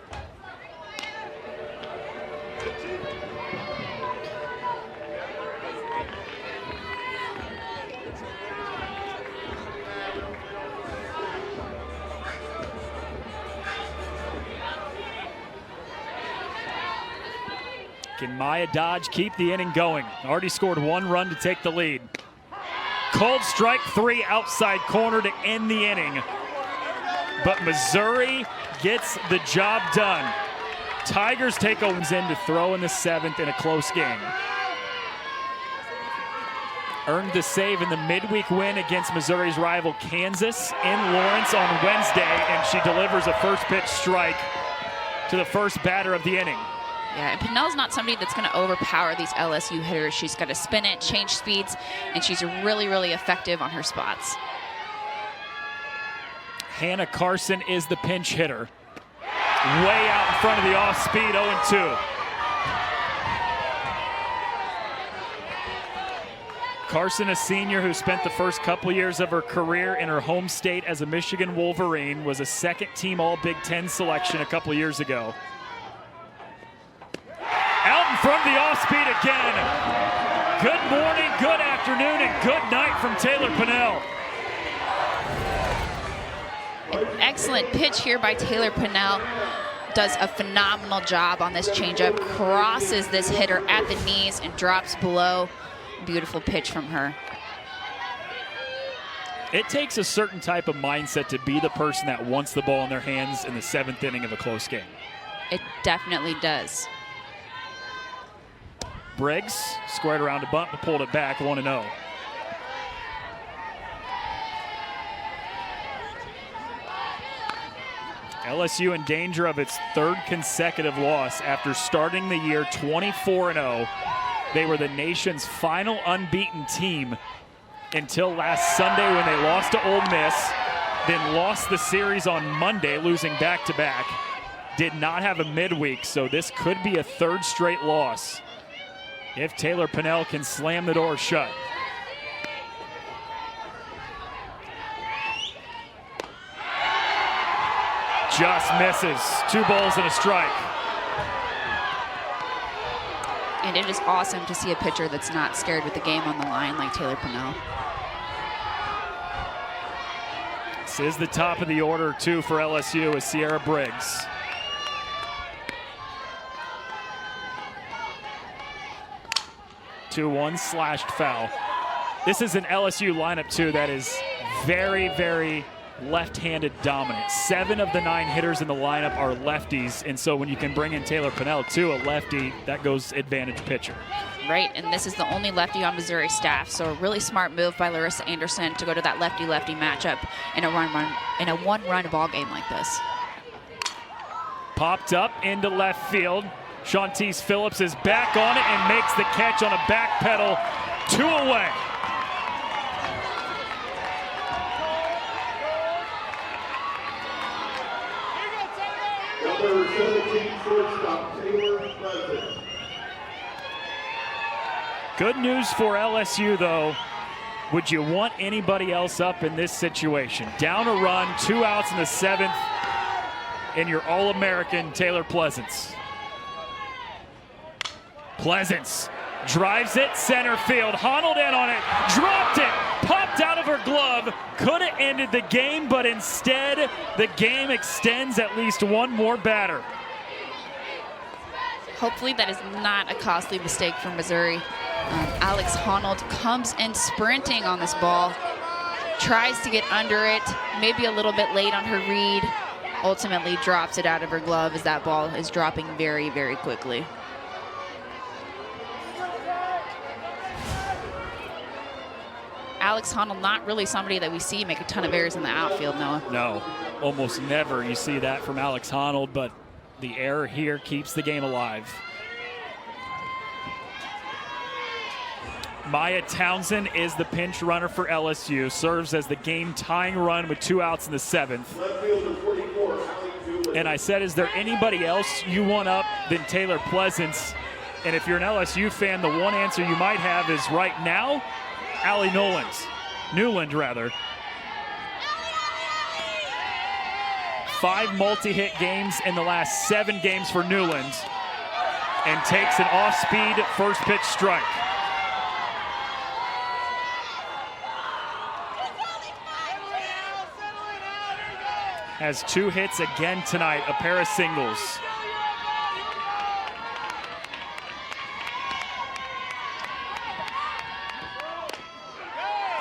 A: Can Maya Dodge keep the inning going? Already scored 1 run to take the lead. Cold strike 3 outside corner to end the inning. But Missouri gets the job done. Tigers take Owens in to throw in the 7th in a close game. earned the save in the midweek win against Missouri's rival Kansas in Lawrence on Wednesday, and she delivers a first pitch strike to the first batter of the inning.
B: Yeah, and Pinnell's not somebody that's going to overpower these LSU hitters. She's got to spin it, change speeds, and she's really, really effective on her spots.
A: Hannah Carson is the pinch hitter. Way out in front of the off-speed, 0-2. Carson, a senior who spent the first couple years of her career in her home state as a Michigan Wolverine, was a second-team All-Big Ten selection a couple years ago. Out in front of the off-speed again. Good morning, good afternoon, and good night from Taylor Pinnell.
B: An excellent pitch here by Taylor Pinnell. Does a phenomenal job on this changeup. Crosses this hitter at the knees and drops below. Beautiful pitch from her.
A: It takes a certain type of mindset to be the person that wants the ball in their hands in the 7th inning of a close game.
B: It definitely does.
A: Briggs squared around a bunt but pulled it back, 1-0. LSU in danger of its 3rd consecutive loss after starting the year 24-0. They were the nation's final unbeaten team until last Sunday when they lost to Ole Miss, then lost the series on Monday, losing back-to-back. Did not have a midweek, so this could be a 3rd straight loss if Taylor Pinnell can slam the door shut. Just misses. 2 balls and a strike.
B: And it is awesome to see a pitcher that's not scared with the game on the line like Taylor Pinnell.
A: This is the top of the order, too, for LSU with Sierra Briggs. Two-one slashed foul. This is an LSU lineup, too, that is very, very left-handed dominant. 7 of the 9 hitters in the lineup are lefties, and so when you can bring in Taylor Pinnell, too, a lefty, that goes advantage pitcher.
B: Right, and this is the only lefty on Missouri staff, so a really smart move by Larissa Anderson to go to that lefty-lefty matchup in a one-run ball game like this.
A: Popped up into left field. Shantice Phillips is back on it and makes the catch on a back pedal. 2 away.
C: Number 17, shortstop, Taylor Pleasant.
A: Good news for LSU, though. Would you want anybody else up in this situation? Down a run, 2 outs in the 7th, and your All-American Taylor Pleasance. Pleasance drives it center field. Honnold in on it, dropped it, popped out of her glove. Could have ended the game, but instead the game extends at least 1 more batter.
B: Hopefully that is not a costly mistake for Missouri. Alex Honnold comes in sprinting on this ball, tries to get under it, maybe a little bit late on her read, ultimately drops it out of her glove as that ball is dropping very, very quickly. Alex Honnold, not really somebody that we see make a ton of errors in the outfield, Noah.
A: No, almost never you see that from Alex Honnold, but the error here keeps the game alive. Maya Townsend is the pinch runner for LSU, serves as the game-tying run with 2 outs in the 7th. And I said, is there anybody else you want up than Taylor Pleasance? And if you're an LSU fan, the one answer you might have is right now, Allie Newland. 5 multi-hit games in the last 7 games for Newland, and takes an off-speed first pitch strike. Has 2 hits again tonight, a pair of singles.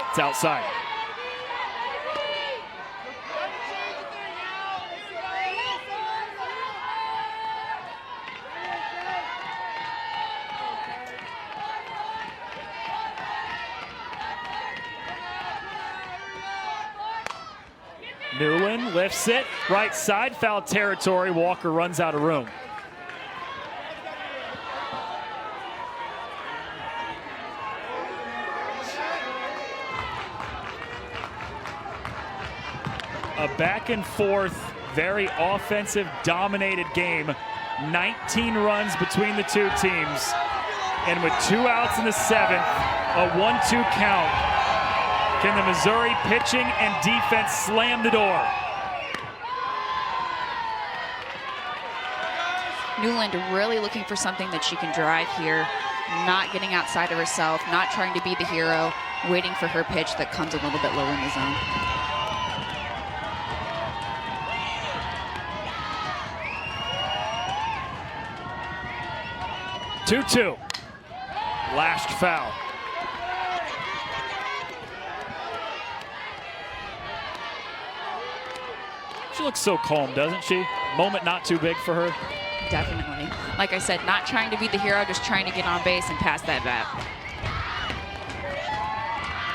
A: It's outside. Newland lifts it, right side, foul territory. Walker runs out of room. A back and forth, very offensive dominated game. 19 runs between the two teams. And with 2 outs in the 7th, a 1-2 count. Can the Missouri pitching and defense slam the door?
B: Newland really looking for something that she can drive here, not getting outside of herself, not trying to be the hero, waiting for her pitch that comes a little bit lower in the zone.
A: Two-two. Lashed foul. She looks so calm, doesn't she? Moment not too big for her.
B: Definitely. Like I said, not trying to be the hero, just trying to get on base and pass that bat.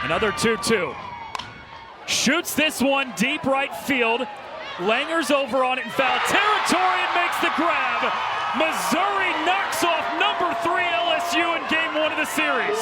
A: Another 2-2. Shoots this one deep right field. Langer's over on it in foul territory and makes the grab. Missouri knocks off number 3 LSU in game 1 of the series.